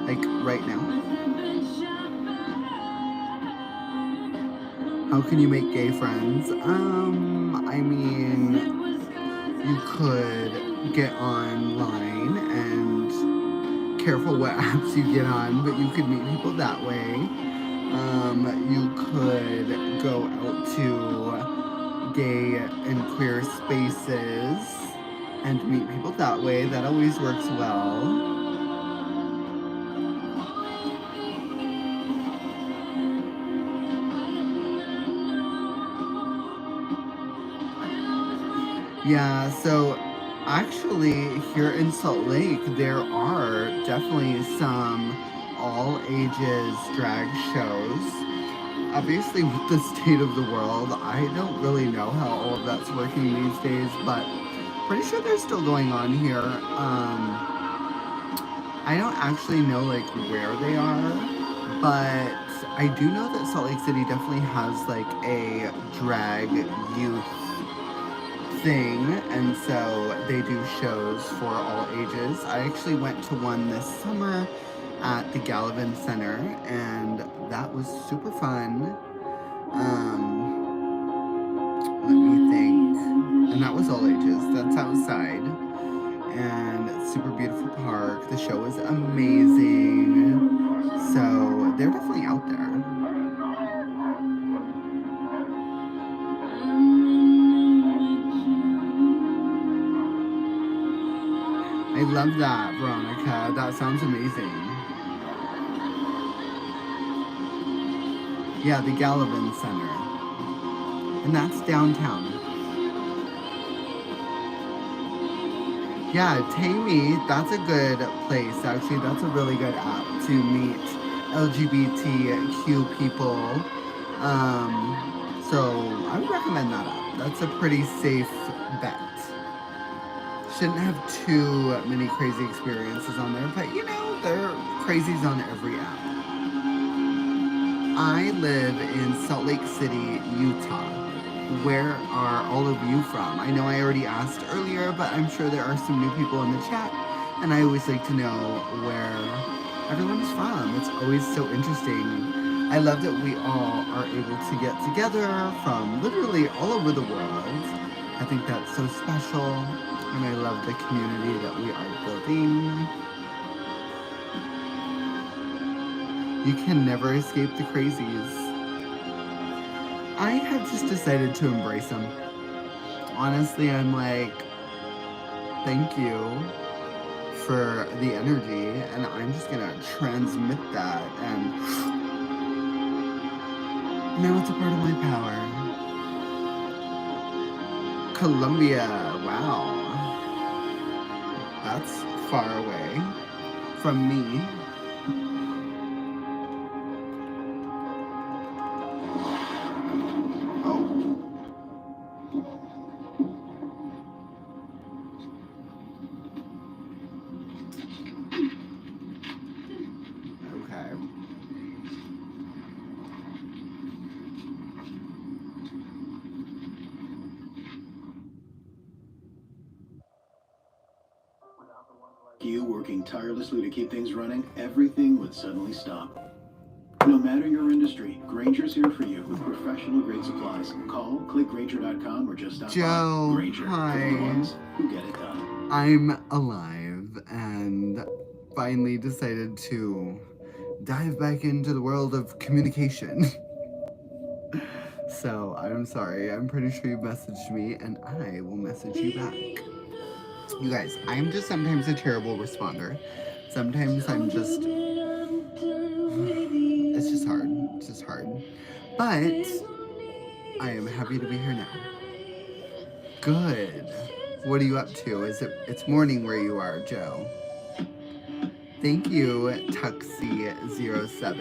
Like right now? How can you make gay friends? I mean, you could get online and careful what apps you get on, but you could meet people that way. You could go out to gay and queer spaces and meet people that way. That always works well. Yeah, so actually here in Salt Lake, there are definitely some all ages drag shows. Obviously with the state of the world, I don't really know how all of that's working these days, but pretty sure they're still going on here. I don't actually know like where they are, but I do know that Salt Lake City definitely has like a drag youth thing, and so they do shows for all ages. I actually went to one this summer at the Gallivan Center, and that was super fun. Let me think. And that was all ages. That's outside. And it's super beautiful park. The show was amazing. So they're definitely out there. I love that, Veronica. That sounds amazing. Yeah, the Gallivan Center. And that's downtown. Yeah, Tammy, that's a good place. Actually, that's a really good app to meet LGBTQ people. So I would recommend that app. That's a pretty safe bet. shouldn't have too many crazy experiences on there, but you know, there are crazies on every app. I live in Salt Lake City, Utah. Where are all of you from? I know I already asked earlier, but I'm sure there are some new people in the chat, and I always like to know where everyone's from. It's always so interesting. I love that we all are able to get together from literally all over the world. I think that's so special, and I love the community that we are building. You can never escape the crazies. I have just decided to embrace them. Honestly, I'm like, thank you for the energy, and I'm just gonna transmit that, and now it's a part of my power. Colombia, wow. That's far away from me. You working tirelessly to keep things running, everything would suddenly stop. No matter your industry, Grainger's here for you with professional grade supplies. Call, click Grainger.com, or just stop Joe, by. Grainger, hi. for the ones who get it done. I'm alive and finally decided to dive back into the world of communication. So I'm sorry, I'm pretty sure you messaged me and I will message you back. You guys, I'm just sometimes a terrible responder. Sometimes I'm just, it's just hard. It's just hard. But I am happy to be here now. Good. What are you up to? It's morning where you are, Joe? Thank you, Tuxie07.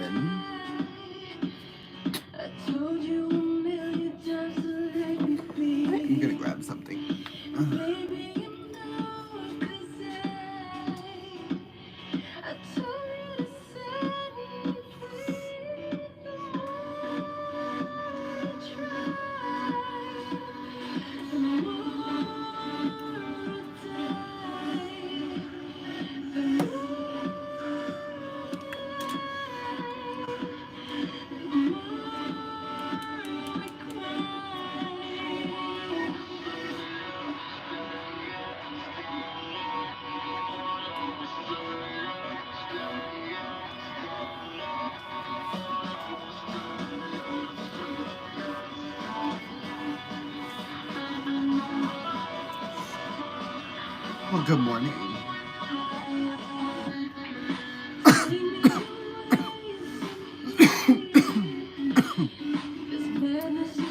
I'm gonna grab something. Well, good morning.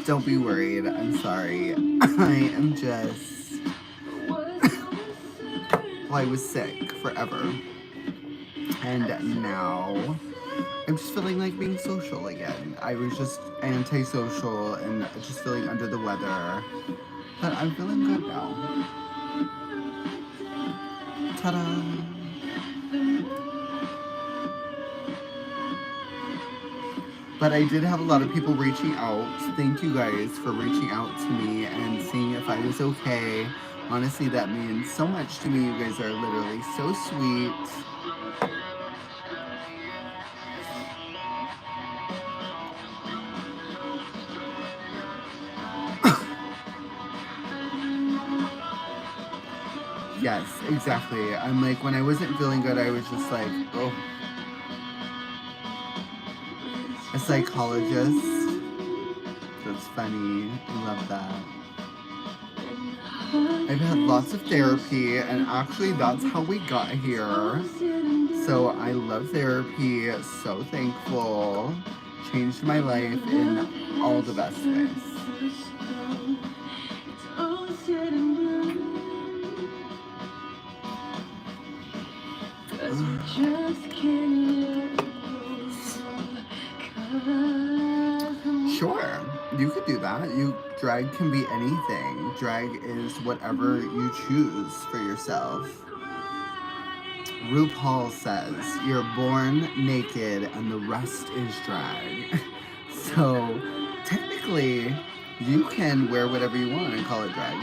Don't be worried. I'm sorry. I am just... well, I was sick forever. And now I'm just feeling like being social again. I was just antisocial and just feeling under the weather. But I'm feeling good now. Ta-da! But I did have a lot of people reaching out. Thank you guys for reaching out to me and seeing if I was okay. Honestly, that means so much to me. You guys are literally so sweet. Yes, exactly. I'm like, when I wasn't feeling good, I was just like, oh. A psychologist. That's funny. I love that. I've had lots of therapy, and actually that's how we got here. So I love therapy. So thankful. Changed my life in all the best ways. Sure. You could do that. Drag can be anything. Drag is whatever you choose for yourself. RuPaul says you're born naked and the rest is drag. So technically, you can wear whatever you want and call it drag.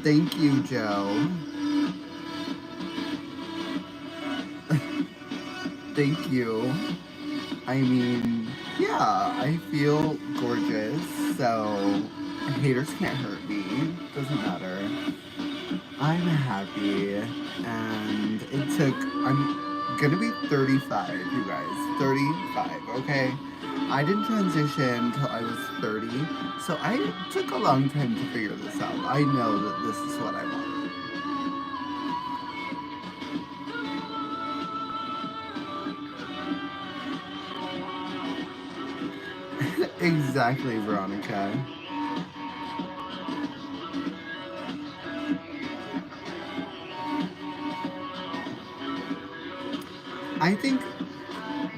Thank you, Joe. Thank you. I mean, yeah, I feel gorgeous, so haters can't hurt me. Doesn't matter. I'm happy, and I'm gonna be 35, you guys. 35, okay? I didn't transition until I was 30, so I took a long time to figure this out. I know that this is what I want. Exactly, Veronica. I think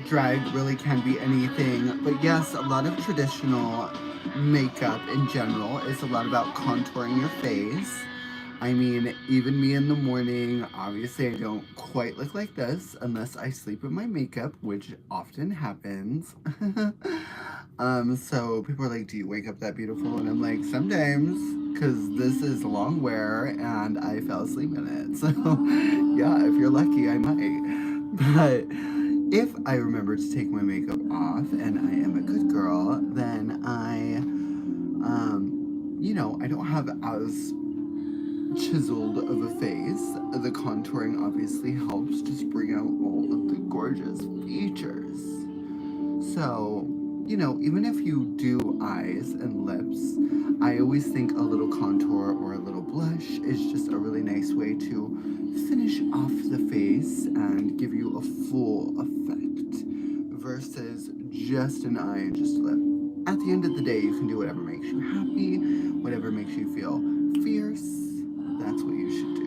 drag really can be anything, but yes, a lot of traditional makeup in general is a lot about contouring your face. I mean, even me in the morning, obviously I don't quite look like this unless I sleep with my makeup, which often happens. So people are like, do you wake up that beautiful? And I'm like, sometimes, because this is long wear and I fell asleep in it. So yeah, if you're lucky, I might. But if I remember to take my makeup off and I am a good girl, then I don't have as chiseled of a face. The contouring obviously helps just bring out all of the gorgeous features. So, even if you do eyes and lips, I always think a little contour or a little blush is just a really nice way to finish off the face and give you a full effect versus just an eye and just a lip. At the end of the day, you can do whatever makes you happy, whatever makes you feel fierce. That's what you should do.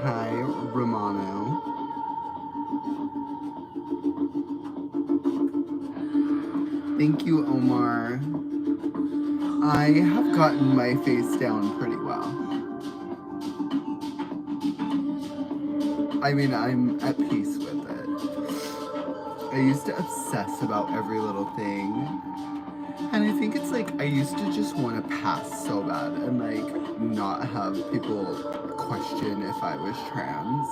Hi, Romano. Thank you, Omar. I have gotten my face down pretty well. I mean, I'm at peace with it. I used to obsess about every little thing. And I think it's like I used to just want to pass so bad and like not have people question if I was trans.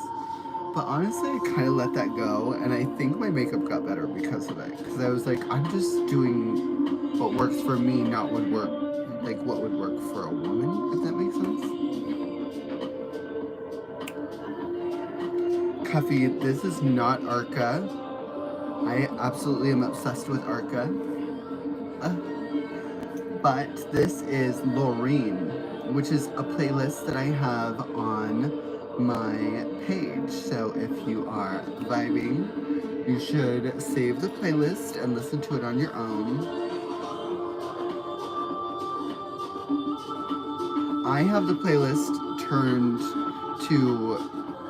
But honestly, I kind of let that go, and I think my makeup got better because of it. Because I was like, I'm just doing what works for me, not what would work for a woman, if that makes sense. Cuffy, this is not Arca. I absolutely am obsessed with Arca. But this is Laureen, which is a playlist that I have on my page. So if you are vibing, you should save the playlist and listen to it on your own. I have the playlist turned to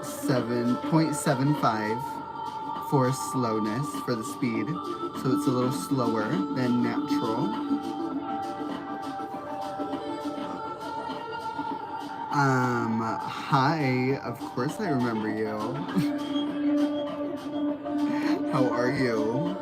7.75 for slowness, for the speed. So it's a little slower than natural. Hi, of course I remember you. How are you?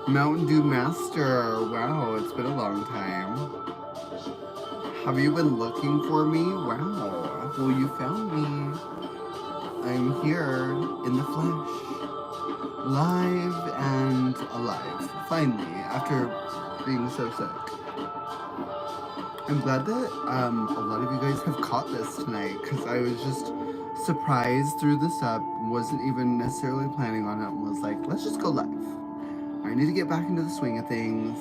Mountain Dew Master. Wow, it's been a long time. Have you been looking for me? Wow. Well, you found me. I'm here in the flesh. Live and alive. Finally, after being so sick. I'm glad that a lot of you guys have caught this tonight because I was just surprised through this up. Wasn't even necessarily planning on it. Was like, let's just go live. I need to get back into the swing of things.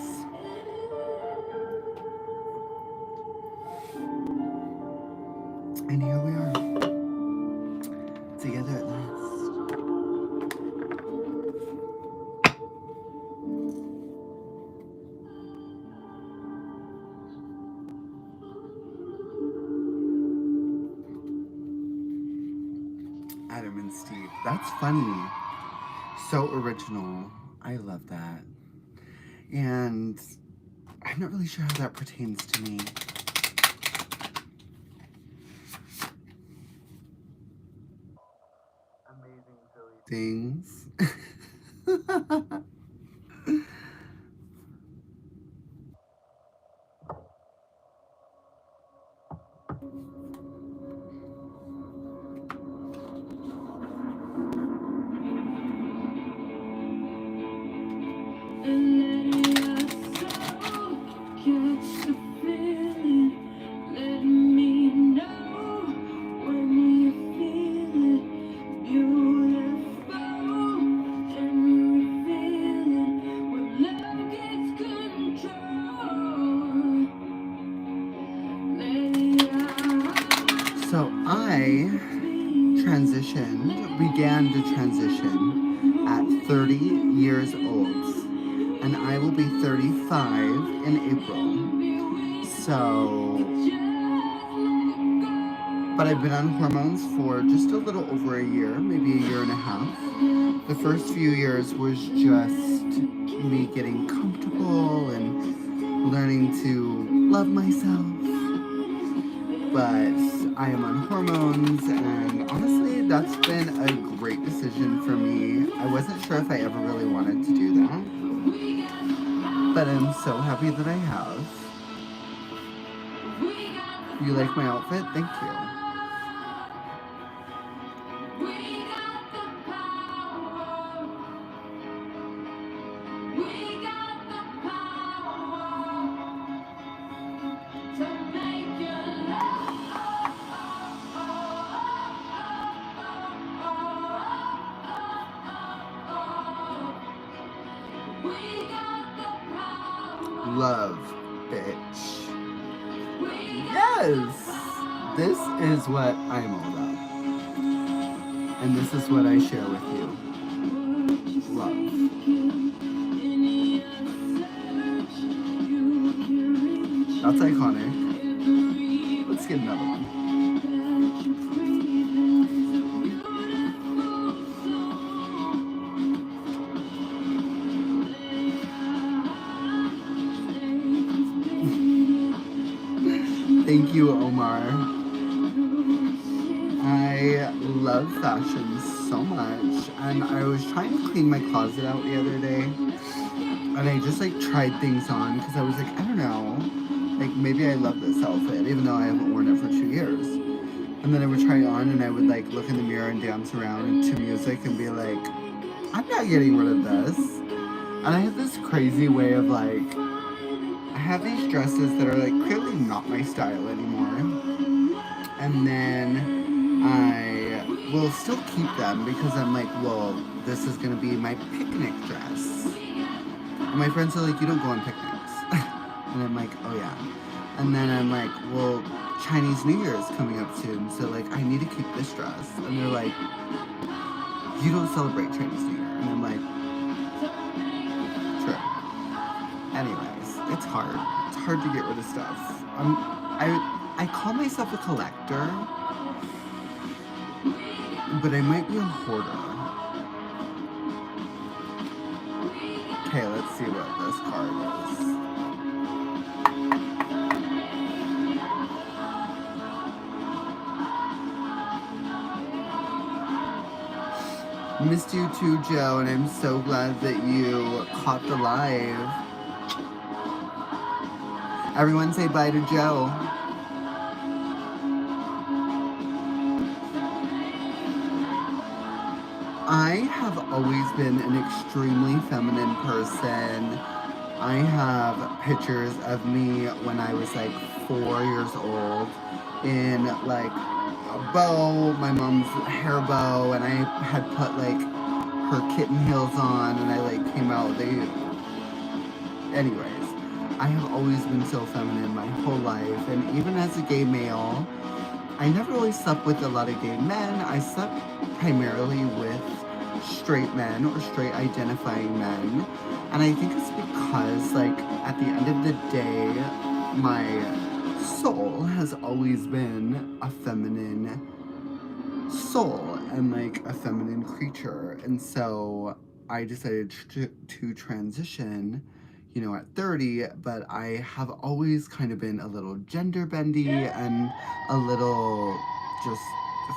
And here we are, together at last. Adam and Steve. That's funny. So original. I love that. And I'm not really sure how that pertains to me. Amazing silly things. So I began to transition at 30 years old, and I will be 35 in April. So, but I've been on hormones for just a little over a year, maybe a year and a half. The first few years was just me getting comfortable and learning to love myself. But I am on hormones, and honestly, that's been a great decision for me. I wasn't sure if I ever really wanted to do that, but I'm so happy that I have. You like my outfit? Thank you. Love, bitch. Yes! This is what I'm all about. And this is what I share with you. Love. That's iconic. Let's get another one. Thank you, Omar. I love fashion so much, and I was trying to clean my closet out the other day, and I just like tried things on because I was like, I don't know, like maybe I love this outfit even though I haven't worn it for 2 years. And then I would try it on, and I would like look in the mirror and dance around to music and be like, I'm not getting rid of this. And I have this crazy way of like, I have these dresses that are like clearly not my style anymore, and then I will still keep them because I'm like, well, this is gonna be my picnic dress. And my friends are like, you don't go on picnics. And I'm like, oh yeah. And then I'm like, well, Chinese New Year is coming up soon, so like I need to keep this dress. And they're like, you don't celebrate Chinese New Year. And I'm like, true. Anyways, it's hard. It's hard to get rid of stuff. I call myself a collector, but I might be a hoarder. Okay, let's see what this card is. missed you too, Joe, and I'm so glad that you caught the live. Everyone say bye to Joe. I have always been an extremely feminine person. I have pictures of me when I was like 4 years old in like a bow, my mom's hair bow, and I had put like her kitten heels on, and I like came out. Anyways, I have always been so feminine my whole life, and even as a gay male, I never really slept with a lot of gay men. I slept primarily with straight men or straight identifying men. And I think it's because, like, at the end of the day, my soul has always been a feminine soul and, like, a feminine creature. And so I decided to transition, you know, at 30, but I have always kind of been a little gender bendy and a little just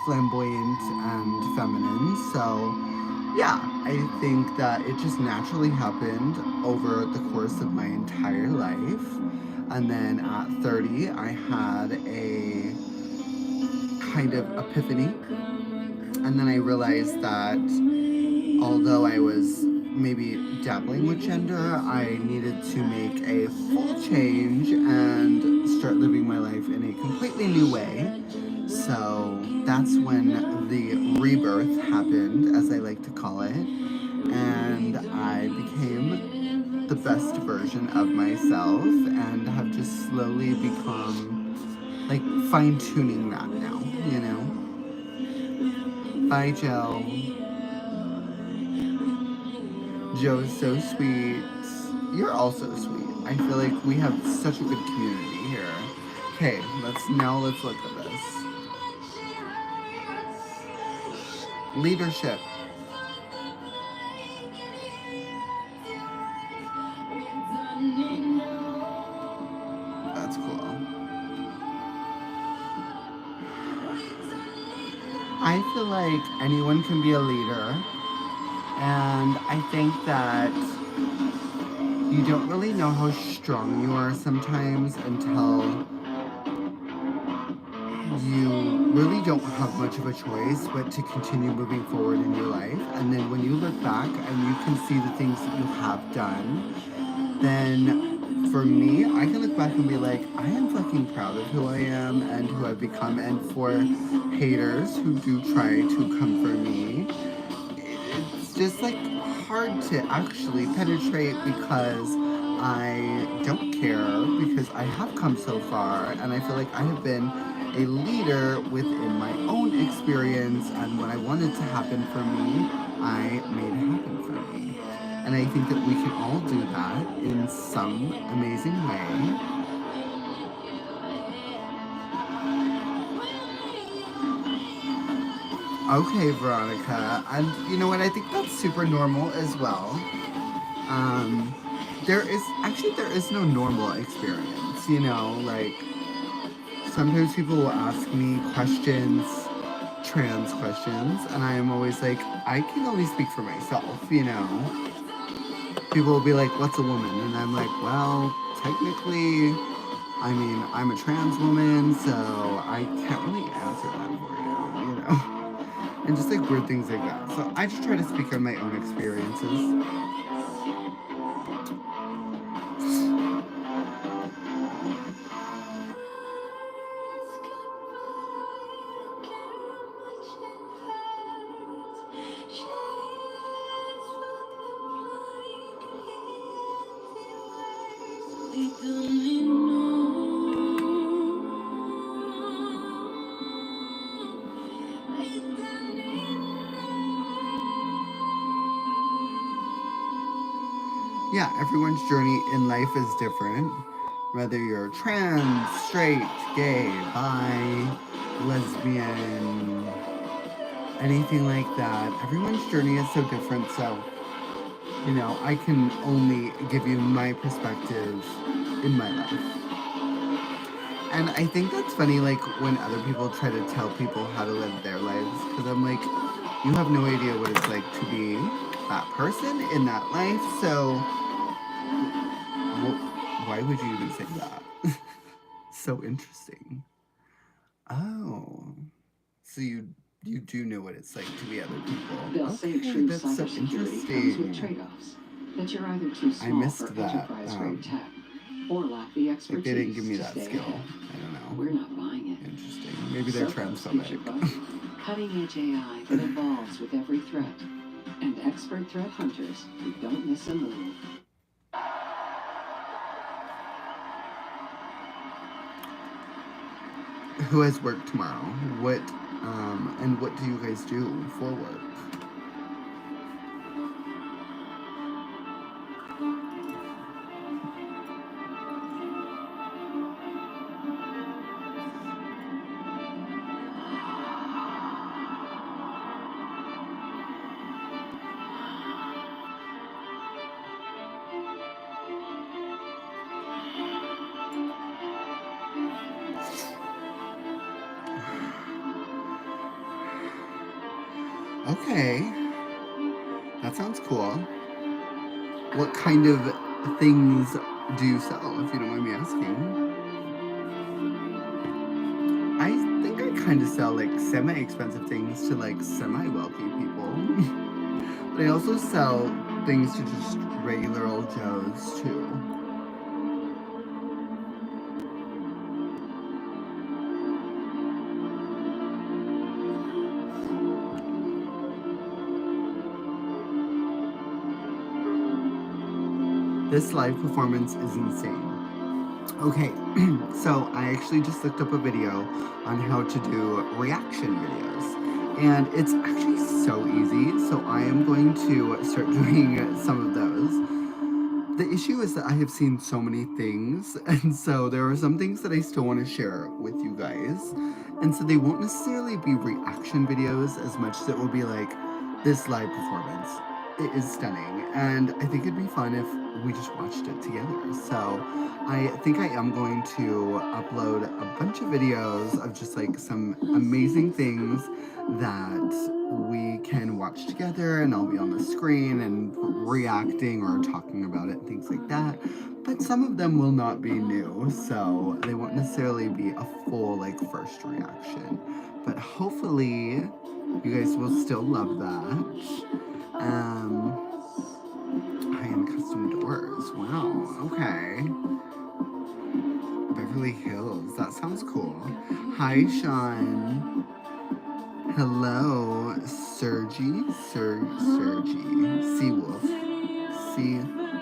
flamboyant and feminine. So yeah, I think that it just naturally happened over the course of my entire life. And then at 30, I had a kind of epiphany. And then I realized that although I was maybe dabbling with gender, I needed to make a full change and start living my life in a completely new way. So that's when the rebirth happened, as I like to call it, and I became the best version of myself and have just slowly become like fine-tuning that now, you know? Bye, Joe. Joe's so sweet. You're also sweet. I feel like we have such a good community here. Okay, let's look at this. Leadership. That's cool. I feel like anyone can be a leader, and I think that you don't really know how strong you are sometimes until you really don't have much of a choice but to continue moving forward in your life. And then when you look back and you can see the things that you have done, then for me, I can look back and be like, I am fucking proud of who I am and who I've become. And for haters who do try to come for me, it's just like hard to actually penetrate because I don't care, because I have come so far and I feel like I have been a leader within my own experience, and what I wanted to happen for me, I made happen for me. And I think that we can all do that in some amazing way. Okay, Veronica, and you know what, I think that's super normal as well. There is no normal experience, you know, like sometimes people will ask me questions, trans questions, and I am always like, I can only speak for myself, you know. People will be like, what's a woman? And I'm like, well, technically, I mean, I'm a trans woman, so I can't really answer that for you know. And just like weird things like that. So I just try to speak on my own experiences. Yeah, everyone's journey in life is different. Whether you're trans, straight, gay, bi, lesbian, anything like that, everyone's journey is so different. So, you know, I can only give you my perspective in my life. And I think that's funny, like, when other people try to tell people how to live their lives, because I'm like, you have no idea what it's like to be that person in that life. So, why would you even say that? So interesting. Oh, so you do know what it's like to be other people. They'll say true That's so cybersecurity comes with interesting. trade-offs. That you're either too I small missed for that. enterprise-grade tech, or lack the Like expertise they didn't give me to that stay skill. ahead. I don't know. We're not buying it. Interesting. Maybe they're transphobic. Cutting-edge AI that evolves with every threat, and expert threat hunters who don't miss a move. Who has work tomorrow? What and what do you guys do for work? Okay, that sounds cool. What kind of things do you sell, if you don't mind me asking? I think I kind of sell like semi-expensive things to like semi-wealthy people. But I also sell things to just regular old Joes too. This live performance is insane. Okay, so I actually just looked up a video on how to do reaction videos. And it's actually so easy, so I am going to start doing some of those. The issue is that I have seen so many things, and so there are some things that I still want to share with you guys. And so they won't necessarily be reaction videos as much as it will be like this live performance. It is stunning, and I think it'd be fun if we just watched it together. So I think I am going to upload a bunch of videos of just like some amazing things that we can watch together, and I'll be on the screen and reacting or talking about it and things like that. But some of them will not be new, so they won't necessarily be a full like first reaction. But hopefully you guys will still love that. High-end custom doors. Wow, okay. Beverly Hills. That sounds cool. Hi, Sean. Hello, Sergi. Sergi. Seawolf. Seawolf.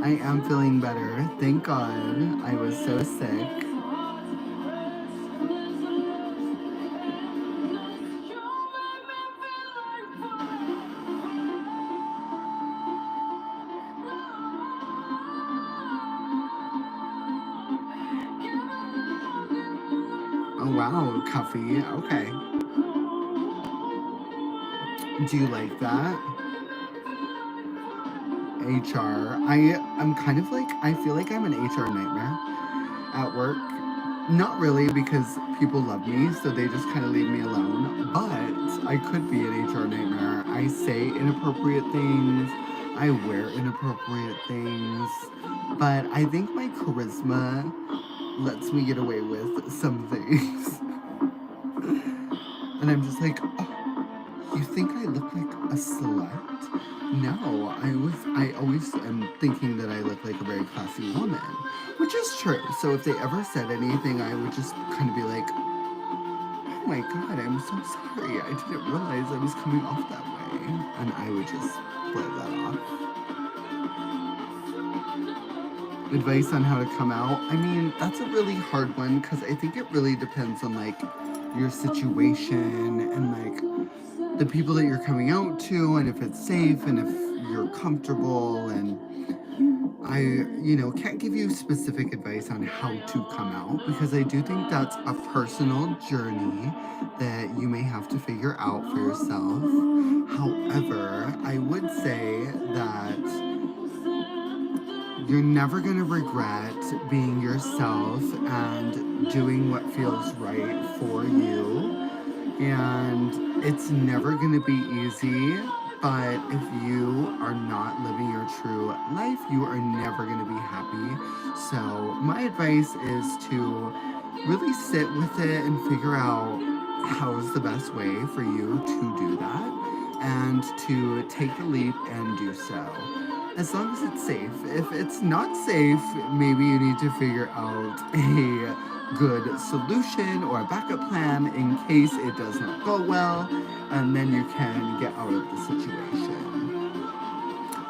I am feeling better. Thank God. I was so sick. Oh wow, Cuffy. Okay. Do you like that? HR. I'm kind of like, I feel like I'm an HR nightmare at work. Not really, because people love me, so they just kind of leave me alone. But I could be an HR nightmare. I say inappropriate things. I wear inappropriate things. But I think my charisma lets me get away with some things. And I'm just like, oh, you think I look like a slut? No, I always am thinking that I look like a very classy woman, which is true. So if they ever said anything, I would just kind of be like, oh my God, I'm so sorry. I didn't realize I was coming off that way. And I would just play that off. Advice on how to come out. I mean, that's a really hard one because I think it really depends on like your situation and like the people that you're coming out to, and if it's safe and if you're comfortable. And I, can't give you specific advice on how to come out because I do think that's a personal journey that you may have to figure out for yourself. However, I would say that you're never going to regret being yourself and doing what feels right for you. And it's never going to be easy, but if you are not living your true life, you are never going to be happy. So, my advice is to really sit with it and figure out how is the best way for you to do that and to take the leap and do so. As long as it's safe. If it's not safe, maybe you need to figure out a good solution or a backup plan in case it does not go well, and then you can get out of the situation.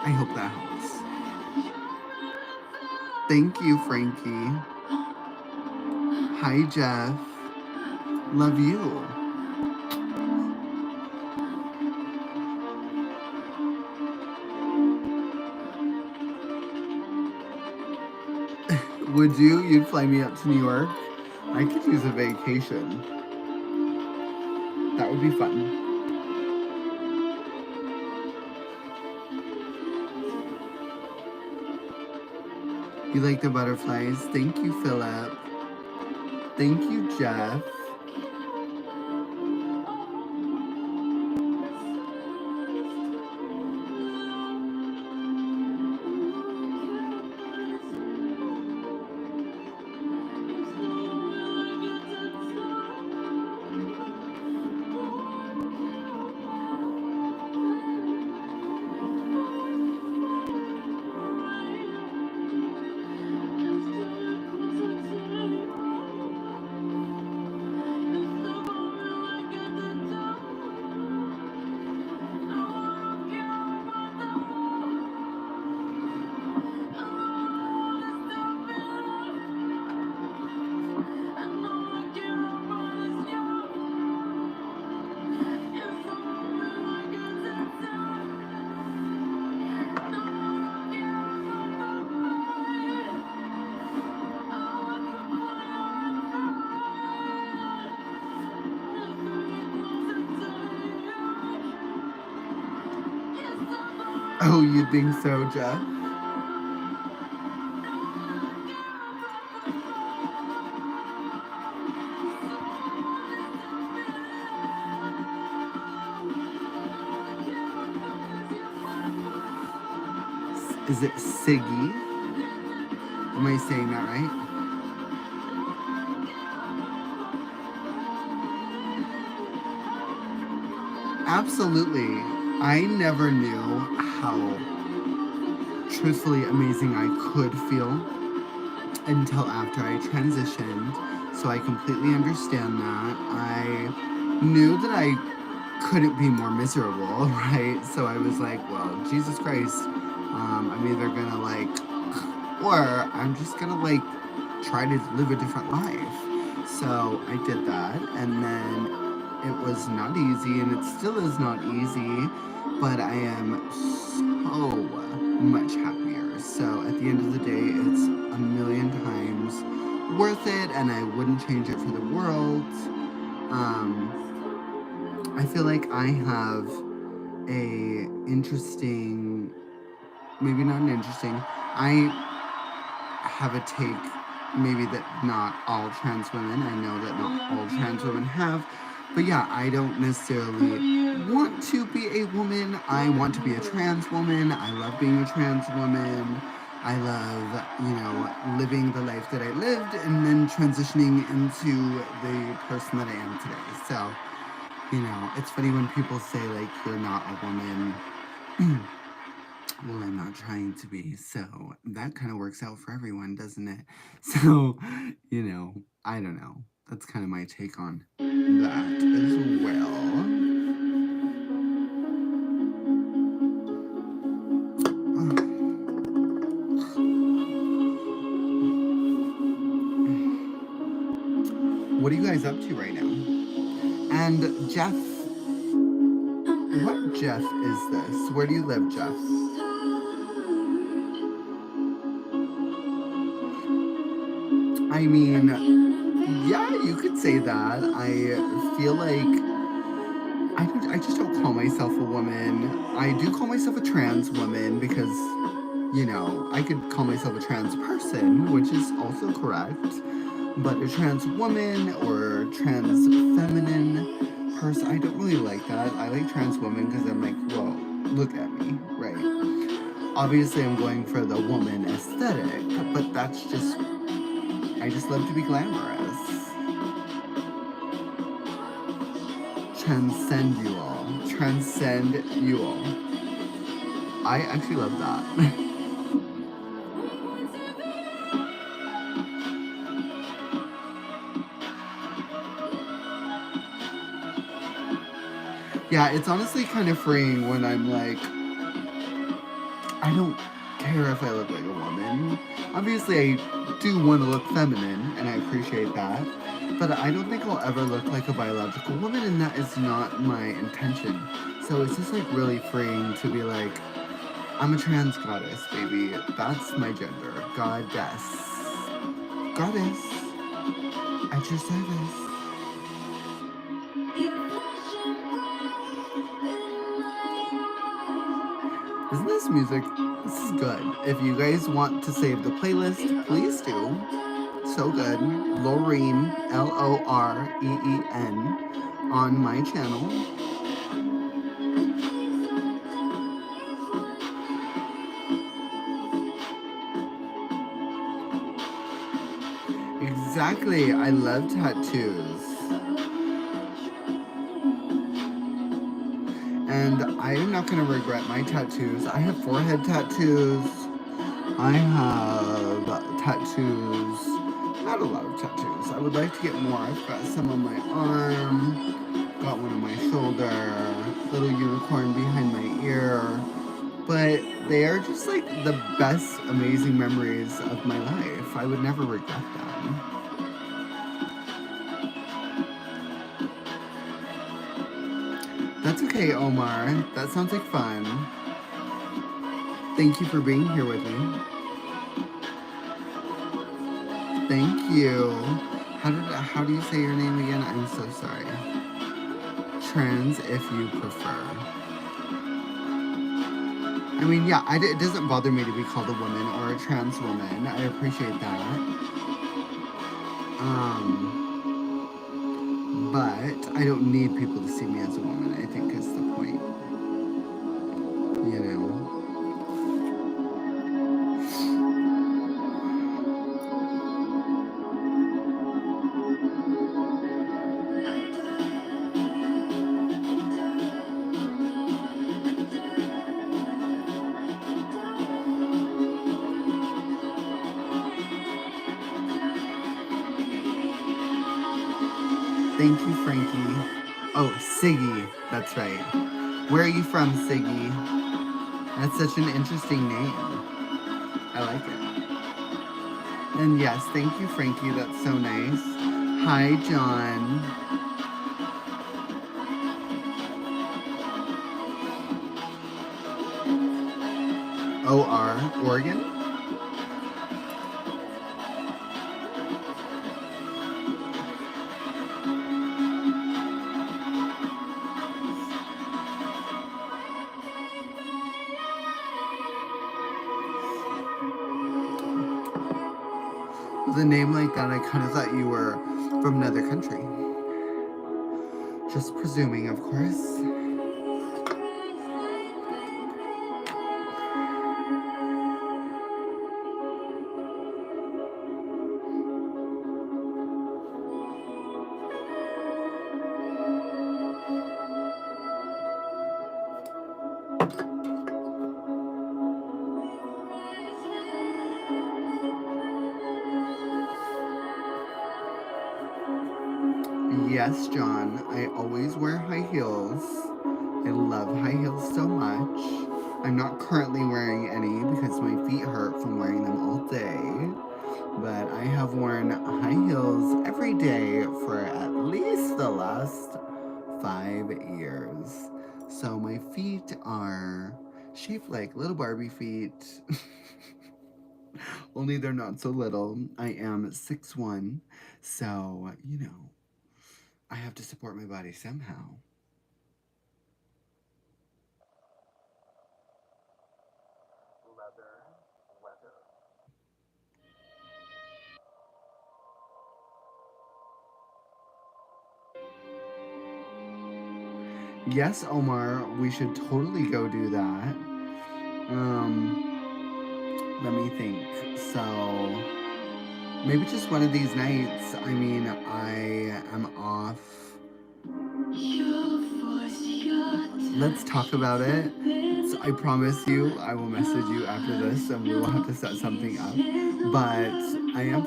I hope that helps. Thank you, Frankie. Hi, Jeff. Love you. Would you? You'd fly me out to New York? I could use a vacation. That would be fun. You like the butterflies? Thank you, Philip. Thank you, Jeff. Oh, you think so, Jeff? Is it Siggy? Am I saying that right? Absolutely. I never knew how truthfully amazing I could feel until after I transitioned. So I completely understand that. I knew that I couldn't be more miserable, right? So I was like, well, Jesus Christ, I'm either gonna or I'm just gonna try to live a different life. So I did that, and then it was not easy, and it still is not easy, but I am so much happier. So at the end of the day, it's a million times worth it, and I wouldn't change it for the world. I feel like I have a interesting, maybe not an interesting, I have a take maybe that not all trans women, I know that not all trans women have, but yeah, I don't necessarily want to be a woman. I want to be a trans woman. I love being a trans woman. I love, living the life that I lived and then transitioning into the person that I am today. So, it's funny when people say, you're not a woman. Well, I'm not trying to be, so that kind of works out for everyone, doesn't it? So, I don't know. That's kind of my take on that as well. What are you guys up to right now? And Jeff, what Jeff is this? Where do you live, Jeff? I mean, yeah, you could say that. I feel like I just don't call myself a woman. I do call myself a trans woman because you know, I could call myself a trans person, which is also correct, but a trans woman or trans feminine person, I don't really like that. I like trans woman because I'm like, whoa, look at me, right? Obviously, I'm going for the woman aesthetic, but that's just, I just love to be glamorous. Transcend you all. Transcend you all. I actually love that. Yeah, it's honestly kind of freeing when I'm like, I don't care if I look like a woman. Obviously, I do want to look feminine, and I appreciate that. But I don't think I'll ever look like a biological woman, and that is not my intention. So it's just like really freeing to be like, I'm a trans goddess, baby. That's my gender. Goddess. Goddess. At your service. Isn't this music? This is good. If you guys want to save the playlist, please do. So good. Loreen, Loreen, on my channel. Exactly. I love tattoos. And I am not going to regret my tattoos. I have forehead tattoos. I have tattoos. Not a lot of tattoos. I would like to get more. I've got some on my arm. Got one on my shoulder. Little unicorn behind my ear. But they are just like the best, amazing memories of my life. I would never regret them. That's okay, Omar. That sounds like fun. Thank you for being here with me. Thank you. How do you say your name again? I'm so sorry. Trans, if you prefer. I mean, yeah, it doesn't bother me to be called a woman or a trans woman. I appreciate that. But I don't need people to see me as a woman, I think is the point. You know? Thank you, Frankie. Oh, Siggy. That's right. Where are you from, Siggy? That's such an interesting name. I like it. And yes, thank you, Frankie. That's so nice. Hi, John. OR, Oregon? With a name like that, I kind of thought you were from another country. Just presuming, of course. Yes, John, I always wear high heels. I love high heels so much. I'm not currently wearing any because my feet hurt from wearing them all day. But I have worn high heels every day for at least the last 5 years. So my feet are shaped like little Barbie feet. Only they're not so little. I am 6'1", so, you know, I have to support my body somehow. Leather. Yes, Omar, we should totally go do that. Let me think. So, maybe just one of these nights. I mean, I am off. Let's talk about it. So I promise you, I will message you after this, and we will have to set something up. But I am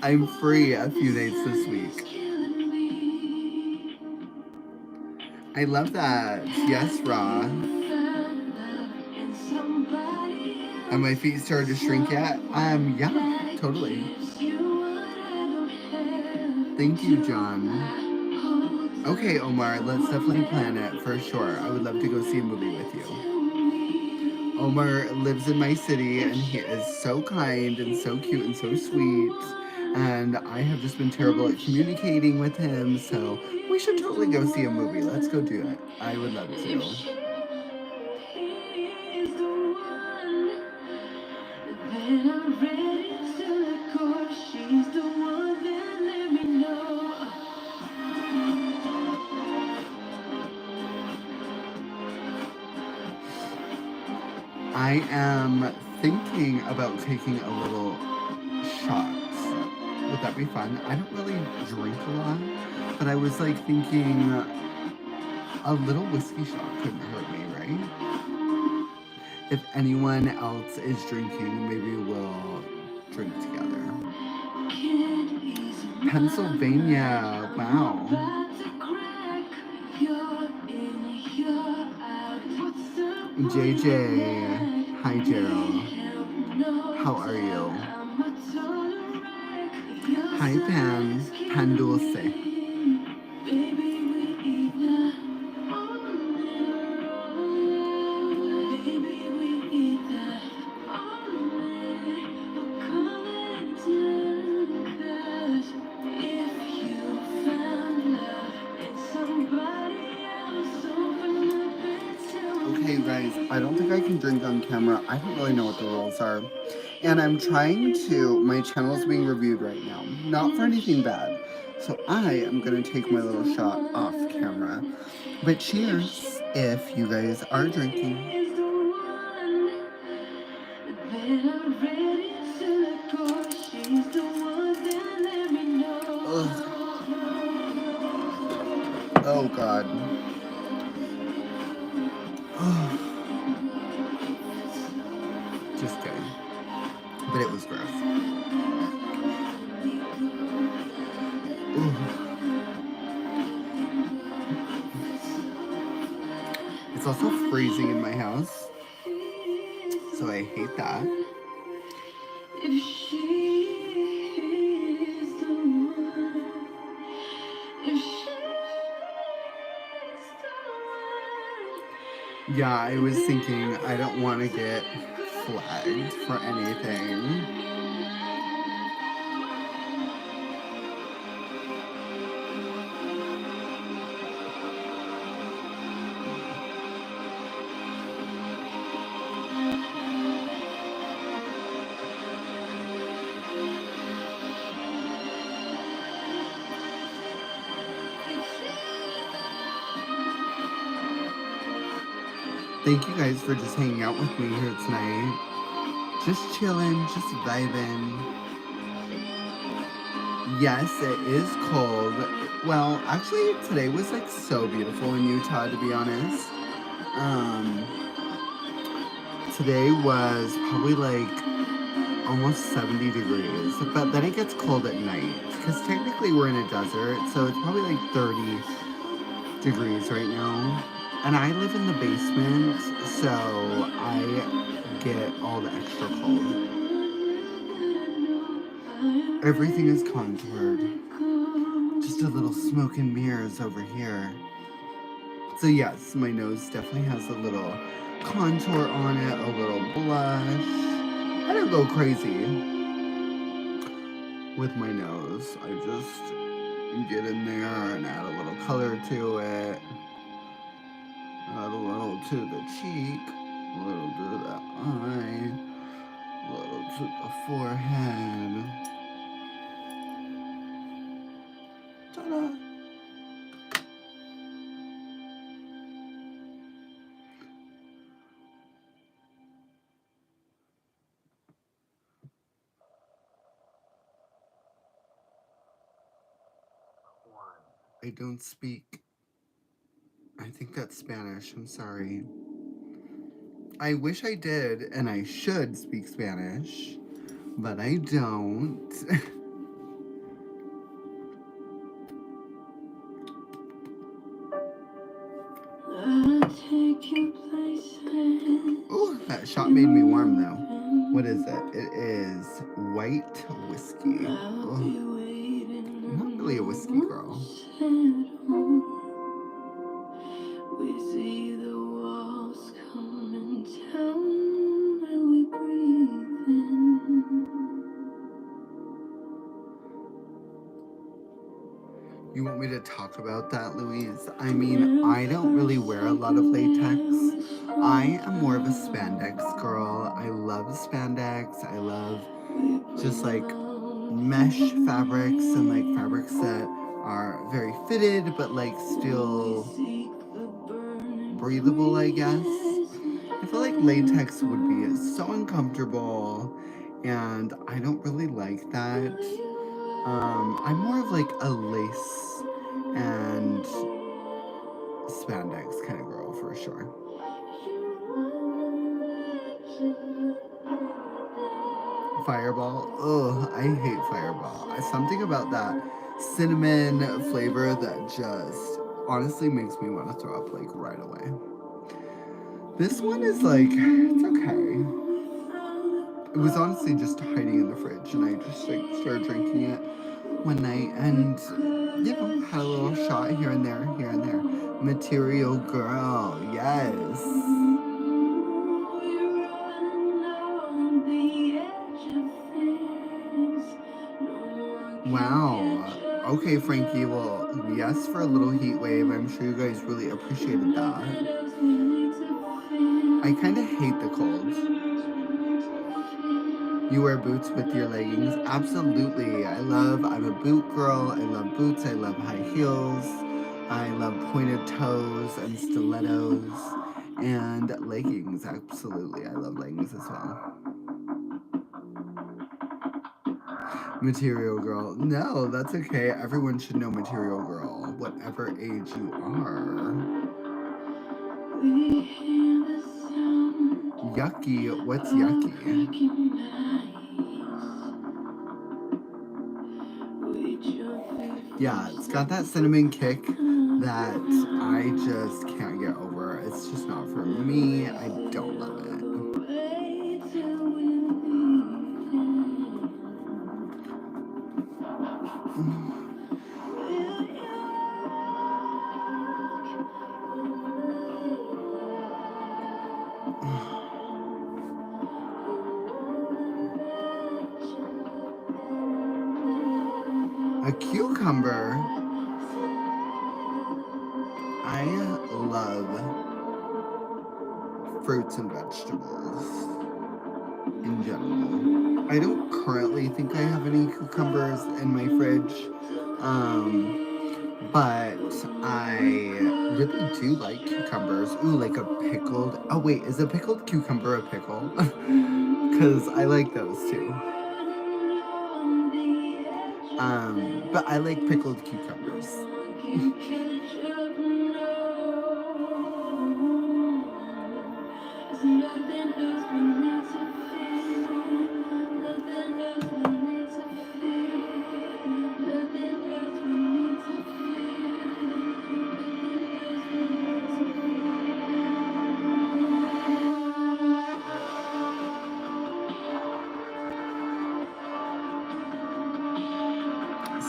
I'm free a few dates this week. I love that. Yes, Ra. And my feet started to shrink yet? Yeah, totally. Thank you, John. Okay, Omar, let's definitely plan it for sure. I would love to go see a movie with you. Omar lives in my city and he is so kind and so cute and so sweet. And I have just been terrible at communicating with him, so we should totally go see a movie. Let's go do it. I would love to. I am thinking about taking a little shot. Would that be fun? I don't really drink a lot, but I was like thinking a little whiskey shot couldn't hurt me, right? If anyone else is drinking, maybe we'll drink together. Pennsylvania, wow. JJ, hi Gerald. How are you? Hi Pan Dulce. Okay, guys, I don't think I can drink on camera. I don't really know what the rules are. And I'm trying to, my channel's being reviewed right now. Not for anything bad. So I am going to take my little shot off camera. But cheers if you guys are drinking. Ugh. Oh, God. Just kidding. But it was gross. Ooh. It's also freezing in my house, so I hate that. Yeah, I was thinking I don't want to get flagged for anything. Thank you guys for just hanging out with me here tonight. Just chilling, just vibing. Yes, it is cold. Well, actually, today was like so beautiful in Utah, to be honest. Today was probably like almost 70 degrees, but then it gets cold at night because technically we're in a desert, so it's probably like 30 degrees right now. And I live in the basement, so I get all the extra cold. Everything is contoured. Just a little smoke and mirrors over here. So yes, my nose definitely has a little contour on it, a little blush. I don't go crazy with my nose. I just get in there and add a little color to it. Add a little to the cheek, a little to the eye, a little to the forehead. Ta-da. I don't speak. I think that's Spanish. I'm sorry. I wish I did, and I should speak Spanish, but I don't. Ooh, that shot made me warm though. What is it? It is white whiskey. Ugh. I'm not really a whiskey girl. We see the walls coming down and we breathe in. You want me to talk about that, Louise? I mean, I don't really wear a lot of latex. I am more of a spandex girl. I love spandex. I love just like mesh fabrics and like fabrics that are very fitted but like still breathable, I guess. I feel like latex would be so uncomfortable and I don't really like that. I'm more of like a lace and spandex kind of girl for sure. Fireball? Ugh, I hate Fireball. Something about that cinnamon flavor that just honestly makes me want to throw up like right away. This one is like, it's okay. It was honestly just hiding in the fridge and I just like started drinking it one night and you know, had a little shot here and there, here and there. Material Girl, yes. Wow. Okay, Frankie, well, yes for a little heat wave. I'm sure you guys really appreciated that. I kind of hate the cold. You wear boots with your leggings? Absolutely. I'm a boot girl. I love boots. I love high heels. I love pointed toes and stilettos and leggings. Absolutely. I love leggings as well. Material Girl. No, that's okay. Everyone should know Material Girl, whatever age you are. Yucky. What's yucky? Yeah, it's got that cinnamon kick that I just can't get over. It's just not for me. I don't love it. A cucumber. I love fruits and vegetables in general. I don't currently think I have any cucumbers in my fridge, but I really do like cucumbers. Ooh, like a pickled, oh wait, is a pickled cucumber a pickle? Because I like those too. But I like pickled cucumbers.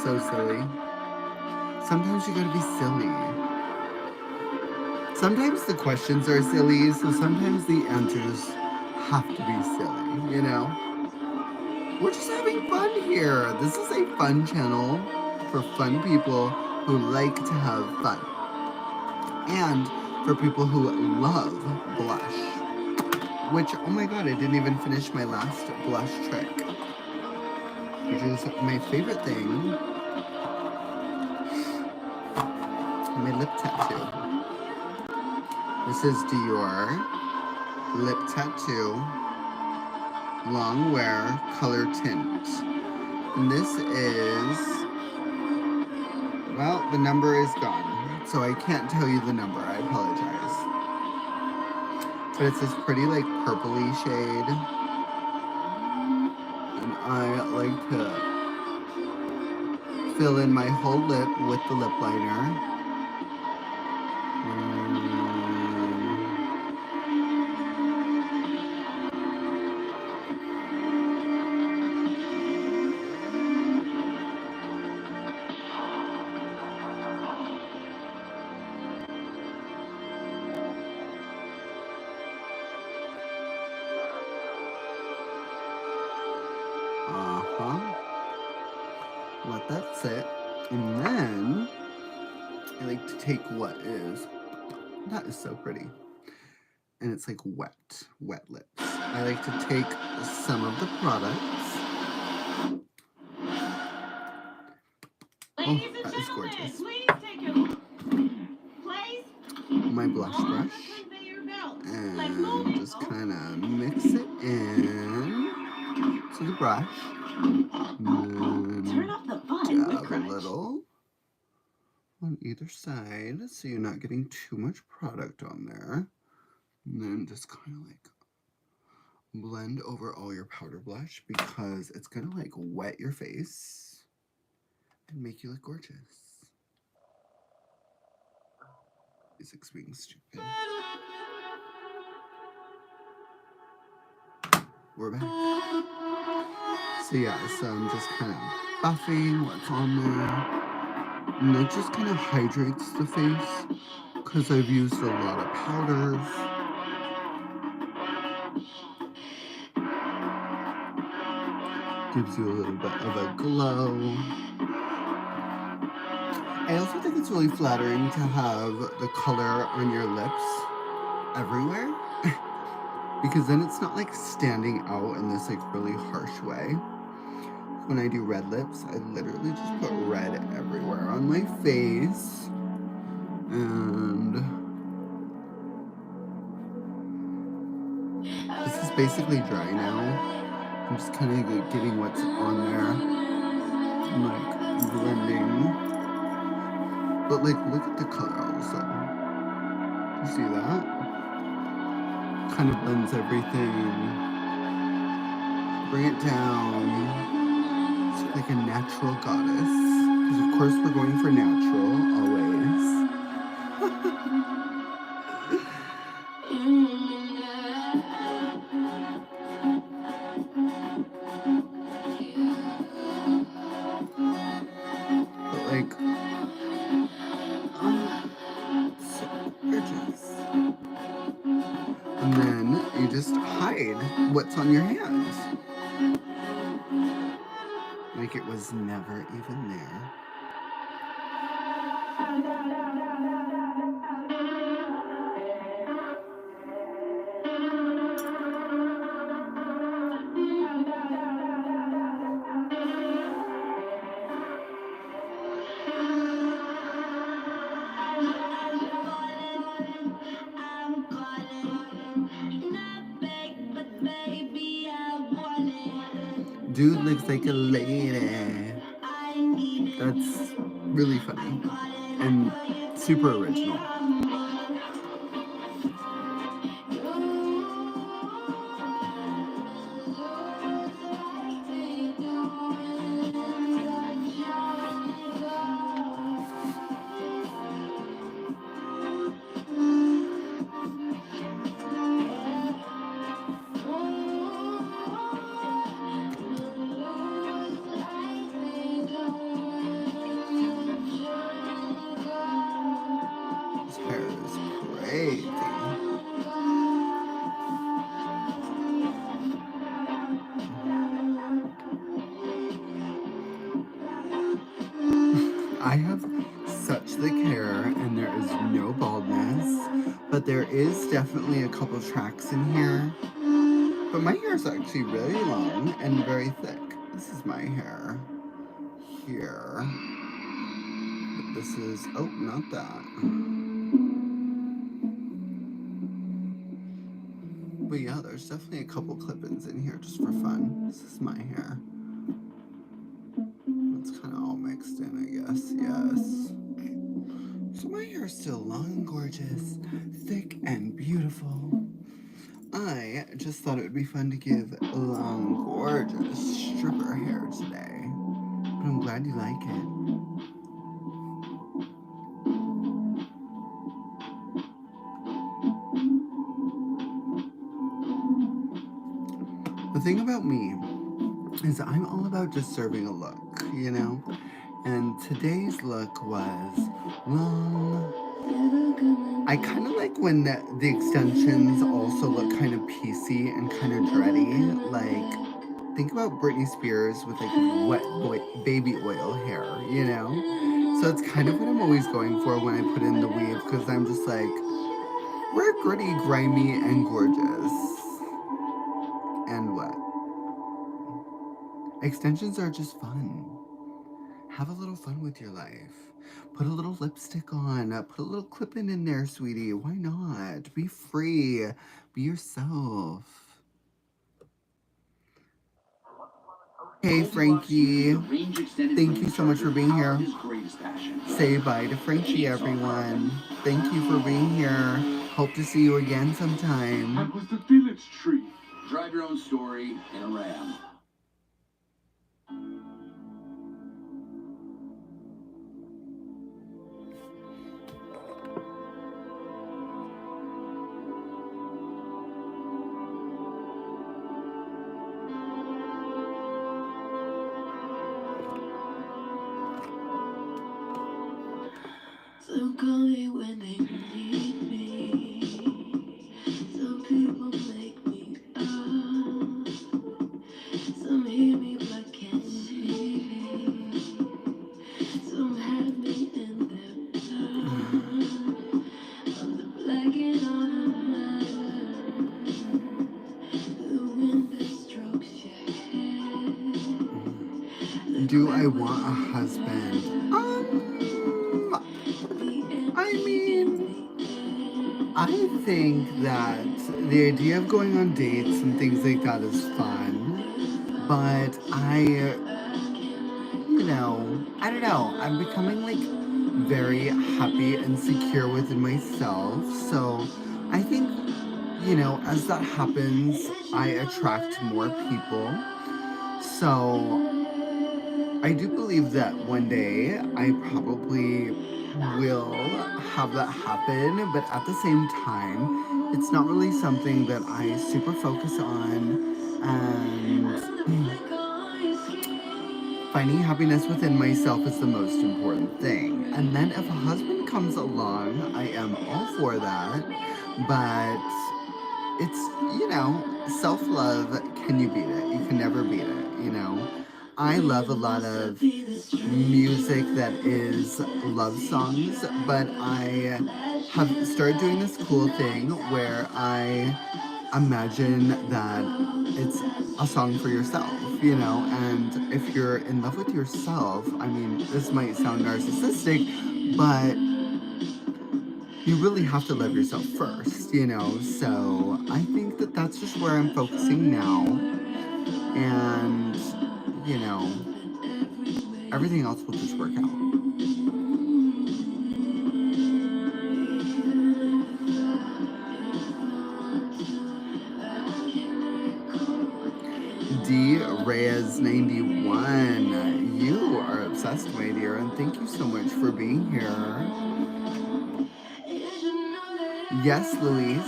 So silly. Sometimes you gotta be silly. Sometimes the questions are silly, so sometimes the answers have to be silly, you know? We're just having fun here. This is a fun channel for fun people who like to have fun. And for people who love blush. Which, oh my god, I didn't even finish my last blush trick. Which is my favorite thing. my lip tattoo. This is Dior Lip Tattoo Long Wear Color Tint. And this is, well, the number is gone, so I can't tell you the number. I apologize. But it's this pretty, like, purpley shade. And I like to fill in my whole lip with the lip liner. Let that sit. And then I like to take what is, that is so pretty. And it's like wet lips. I like to take some of the products. Ladies Oh, that is gorgeous. please take your place. My blush brush. And just kind of mix it in to the brush. And Turn off the fun dab with a Crunch. little on either side so you're not getting too much product on there. And then just kind of like blend over all your powder blush because it's gonna like wet your face and make you look gorgeous. Music's being stupid. We're back. So yeah, so I'm just kind of buffing what's on there. And it just kind of hydrates the face because I've used a lot of powders. Gives you a little bit of a glow. I also think it's really flattering to have the color on your lips everywhere because then it's not like standing out in this like really harsh way. When I do red lips, I literally just put red everywhere on my face. And this is basically dry now. I'm just kind of getting what's on there. I'm like blending. But like, look at the color all of a sudden. You see that? Kind of blends everything. Bring it down. It's like a natural goddess. Because of course we're going for natural, always. But like, so gorgeous. And then you just hide what's on your hands. Like it was never even there. Dude looks like a lady. That's really funny and super original. His hair is crazy. I have such thick hair and there is no baldness, but there is definitely a couple tracks in here. But my hair is actually really long and very thick. This is my hair here. this is, oh, not that. But yeah, there's definitely a couple clip-ins in here just for fun. This is my hair. It's kind of all mixed in, I guess, yes. So my hair is still long and gorgeous, thick and beautiful. I just thought it would be fun to give long, gorgeous stripper hair today. But I'm glad you like it. The thing about me is I'm all about just serving a look, you know? And today's look was long. I kind of like when the extensions also look kind of piecey and kind of dready. Like, think about Britney Spears with like wet baby oil hair, you know? So it's kind of what I'm always going for when I put in the weave, because I'm just like, we're gritty, grimy, and gorgeous. And what? Extensions are just fun. Have a little fun with your life. Put a little lipstick on. Put a little clip-in in there, sweetie. Why not? Be free. Be yourself. Hey, Frankie. Thank you so much for being here. Say bye to Frankie, everyone. Thank you for being here. Hope to see you again sometime. That was the village tree. Drive your own story in a Ram. So call me when they need me. Some people make me up. Some hear me but can't see me. Some have me in their blood. I'm the blanket on my the wind that strokes your head. Do I want a husband? I mean, I think that the idea of going on dates and things like that is fun, but I don't know, I'm becoming like very happy and secure within myself, so I think, as that happens, I attract more people, so I do believe that one day I probably will have that happen, but at the same time, it's not really something that I super focus on, and finding happiness within myself is the most important thing. And then if a husband comes along, I am all for that, but it's, self-love, can you beat it? You can never beat it. I love a lot of music that is love songs, but I have started doing this cool thing where I imagine that it's a song for yourself, and if you're in love with yourself, I mean, this might sound narcissistic, but you really have to love yourself first, so I think that that's just where I'm focusing now, and, everything else will just work out. D Reyes 91, you are obsessed, my dear, and thank you so much for being here. Yes, Louise,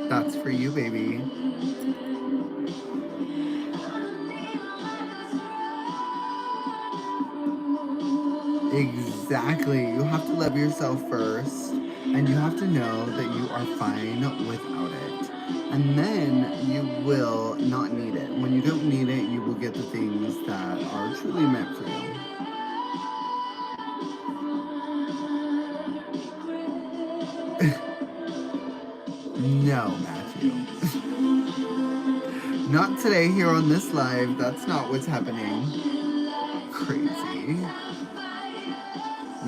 that's for you, baby. Exactly. You have to love yourself first, and you have to know that you are fine without it. And then you will not need it. When you don't need it, you will get the things that are truly meant for you. No, Matthew. Not today here on this live. That's not what's happening. Crazy.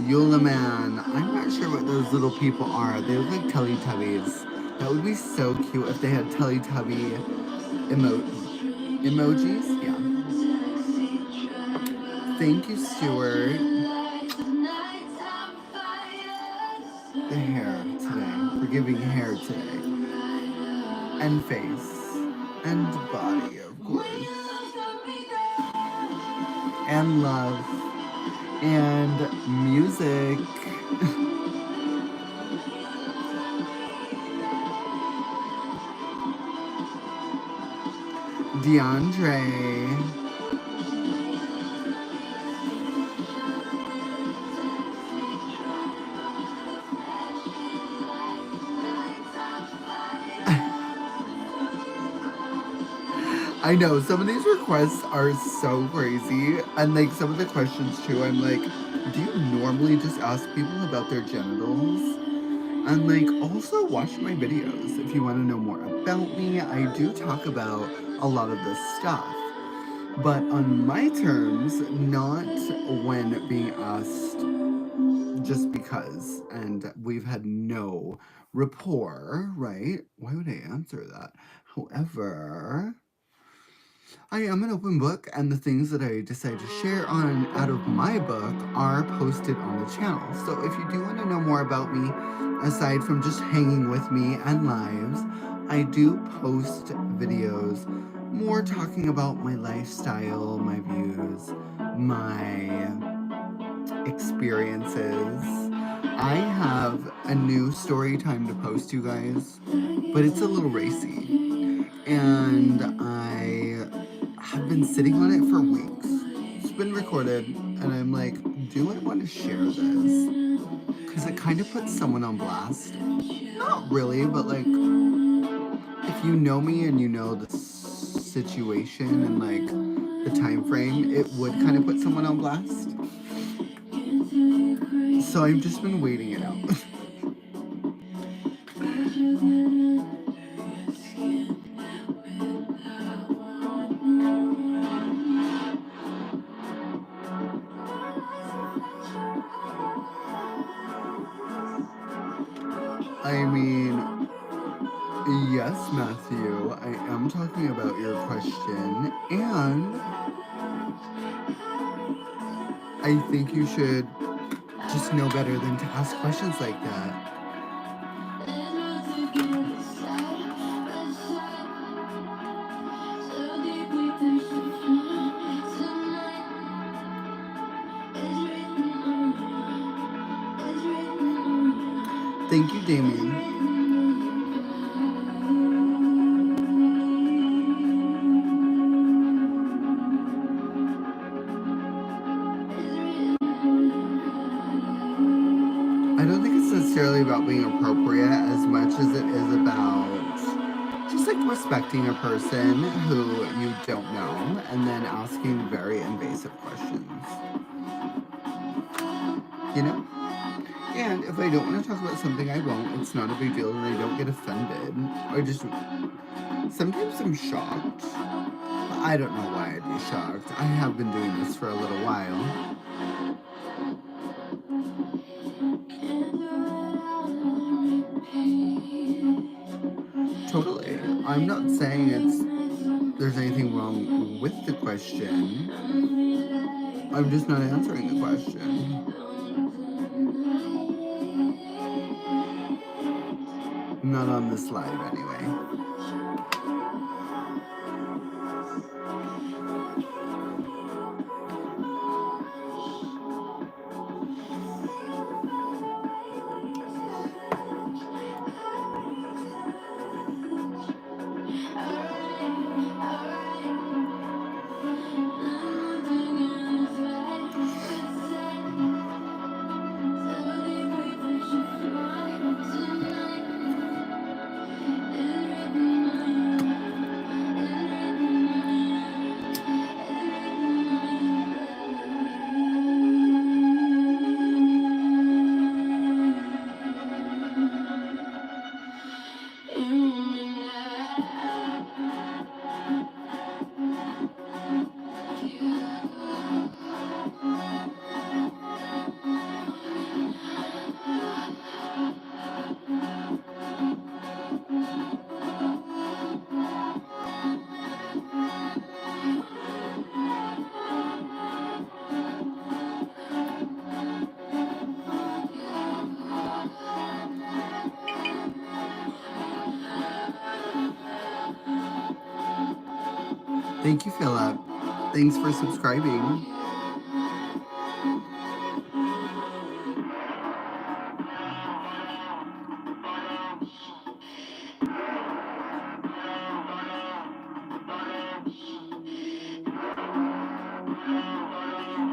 Eula Man. I'm not sure what those little people are. They look like Teletubbies. That would be so cute if they had Teletubby emojis. Yeah. Thank you, Stuart. The hair today. We're giving hair today. And face. And body, of course. And love. And music. DeAndre. I know, some of these requests are so crazy. And like some of the questions too, I'm like, do you normally just ask people about their genitals? And like also watch my videos if you want to know more about me. I do talk about a lot of this stuff. But on my terms, not when being asked just because. And we've had no rapport, right? Why would I answer that? However, I am an open book, and the things that I decide to share on out of my book are posted on the channel. So if you do want to know more about me, aside from just hanging with me and lives, I do post videos more talking about my lifestyle, my views, my experiences. I have a new story time to post, you guys, but it's a little racy. And I have been sitting on it for weeks. It's been recorded, and I'm like, do I want to share this? Because it kind of puts someone on blast. Not really, but like, if you know me and you know the situation and like the time frame, it would kind of put someone on blast. So I've just been waiting it out. I mean, yes, Matthew, I am talking about your question, and I think you should just know better than to ask questions like that. Thank you, Damien. I don't think it's necessarily about being appropriate as much as it is about just like respecting a person who you don't know and then asking very invasive questions. You know? And if I don't want to talk about something, I won't. It's not a big deal, and I don't get offended. I just sometimes I'm shocked. I don't know why I'd be shocked. I have been doing this for a little while. Totally. I'm not saying there's anything wrong with the question. I'm just not answering the question. Not on this live, anyway. Thank you, Philip. Thanks for subscribing.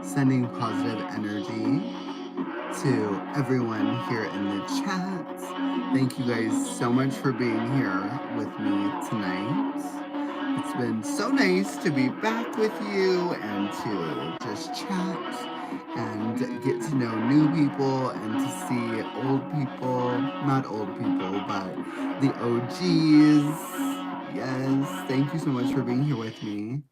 Sending positive energy to everyone here in the chat. Thank you guys so much for being here with me tonight. It's been so nice to be back with you and to just chat and get to know new people and to see old people, not old people, but the OGs. Yes, thank you so much for being here with me.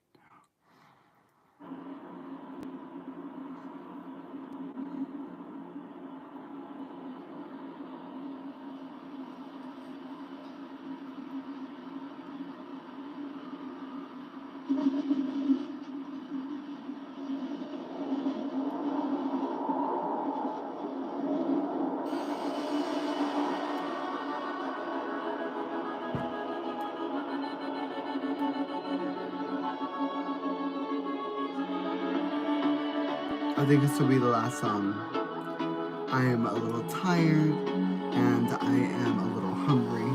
I think this will be the last song. I am a little tired and I am a little hungry.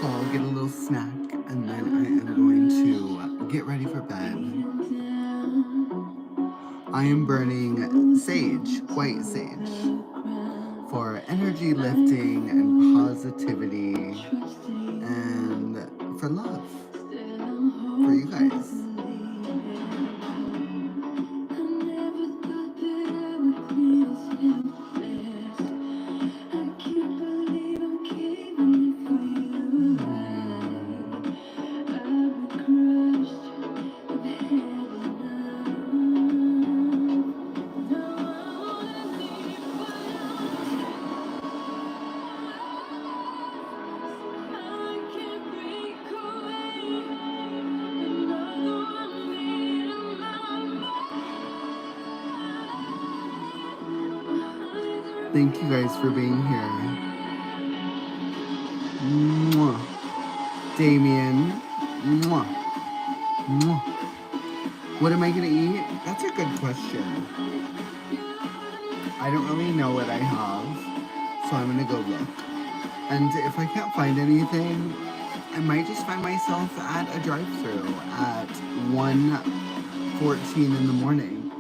So I'll get a little snack and then I am going to get ready for bed. I am burning sage, white sage, for energy lifting and positivity and for love, for you guys. Thank you guys for being here. Mwah. Damien. Mwah. Mwah. What am I gonna eat? That's a good question. I don't really know what I have, so I'm gonna go look. And if I can't find anything, I might just find myself at a drive-thru at 1:14 in the morning.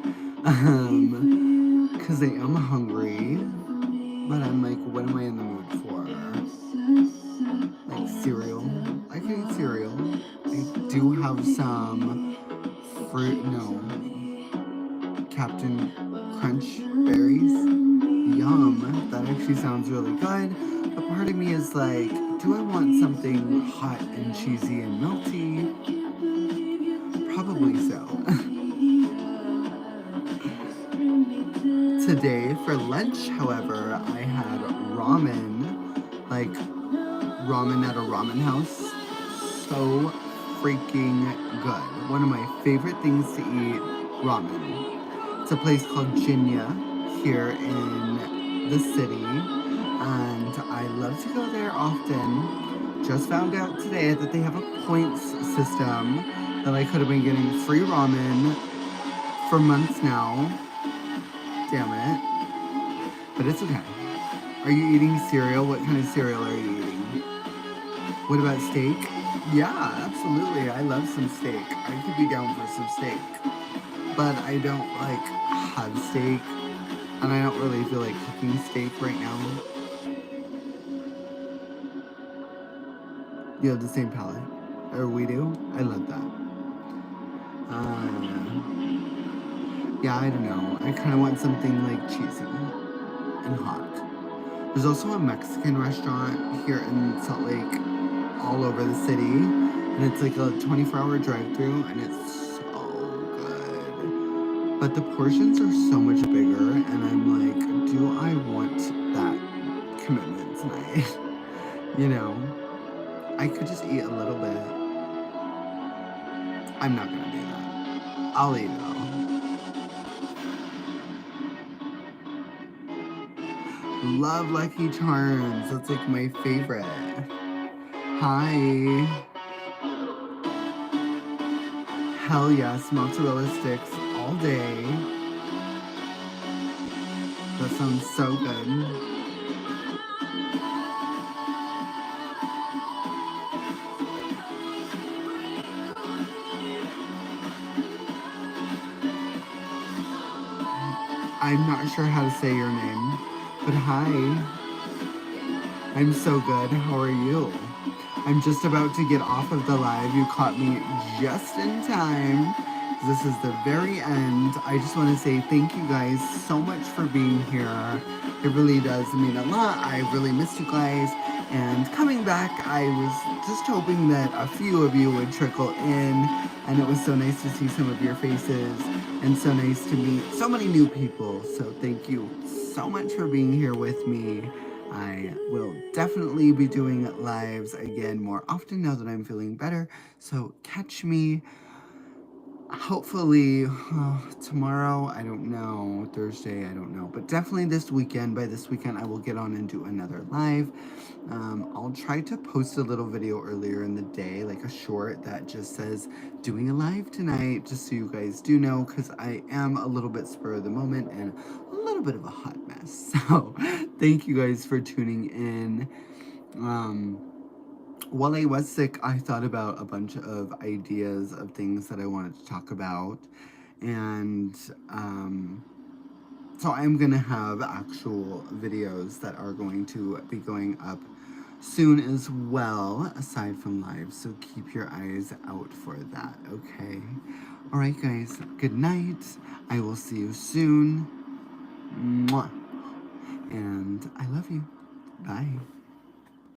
Because I am hungry. But I'm like, what am I in the mood for? Like cereal. I can eat cereal. I do have some fruit, no, Captain Crunch berries. Yum. That actually sounds really good. But part of me is like, do I want something hot and cheesy and melty? Probably so. Today for lunch, however, I had ramen, like ramen at a ramen house. So freaking good. One of my favorite things to eat, ramen. It's a place called Jinya here in the city, and I love to go there often. Just found out today that they have a points system that I could have been getting free ramen for months now. Damn it. But it's okay. Are you eating cereal? What kind of cereal are you eating? What about steak? Yeah, absolutely. I love some steak. I could be down for some steak. But I don't like have steak. And I don't really feel like cooking steak right now. You have the same palate. Or we do? I love that. Yeah, I don't know. I kind of want something like cheesy and hot. There's also a Mexican restaurant here in Salt Lake, all over the city, and it's like a 24-hour drive-thru, and it's so good. But the portions are so much bigger, and I'm like, do I want that commitment tonight? You know, I could just eat a little bit. I'm not gonna do that. I'll eat it all. Love Lucky Charms. That's like my favorite. Hi. Hell yes, mozzarella sticks all day. That sounds so good. I'm not sure how to say your name, but hi. I'm so good. How are you? I'm just about to get off of the live. You caught me just in time. This is the very end. I just want to say thank you guys so much for being here. It really does mean a lot. I really missed you guys. And coming back, I was just hoping that a few of you would trickle in. And it was so nice to see some of your faces and so nice to meet so many new people. So thank you so much for being here with me. I will definitely be doing lives again more often now that I'm feeling better. So catch me hopefully tomorrow, I don't know, Thursday, I don't know, but definitely this weekend. By this weekend I will get on and do another live. I'll try to post a little video earlier in the day, like a short that just says doing a live tonight, just so you guys do know, because I am a little bit spur of the moment and a little bit of a hot mess. So thank you guys for tuning in. While I was sick, I thought about a bunch of ideas of things that I wanted to talk about. And so I'm going to have actual videos that are going to be going up soon as well, aside from live. So keep your eyes out for that, okay? All right, guys. Good night. I will see you soon. Mwah. And I love you. Bye.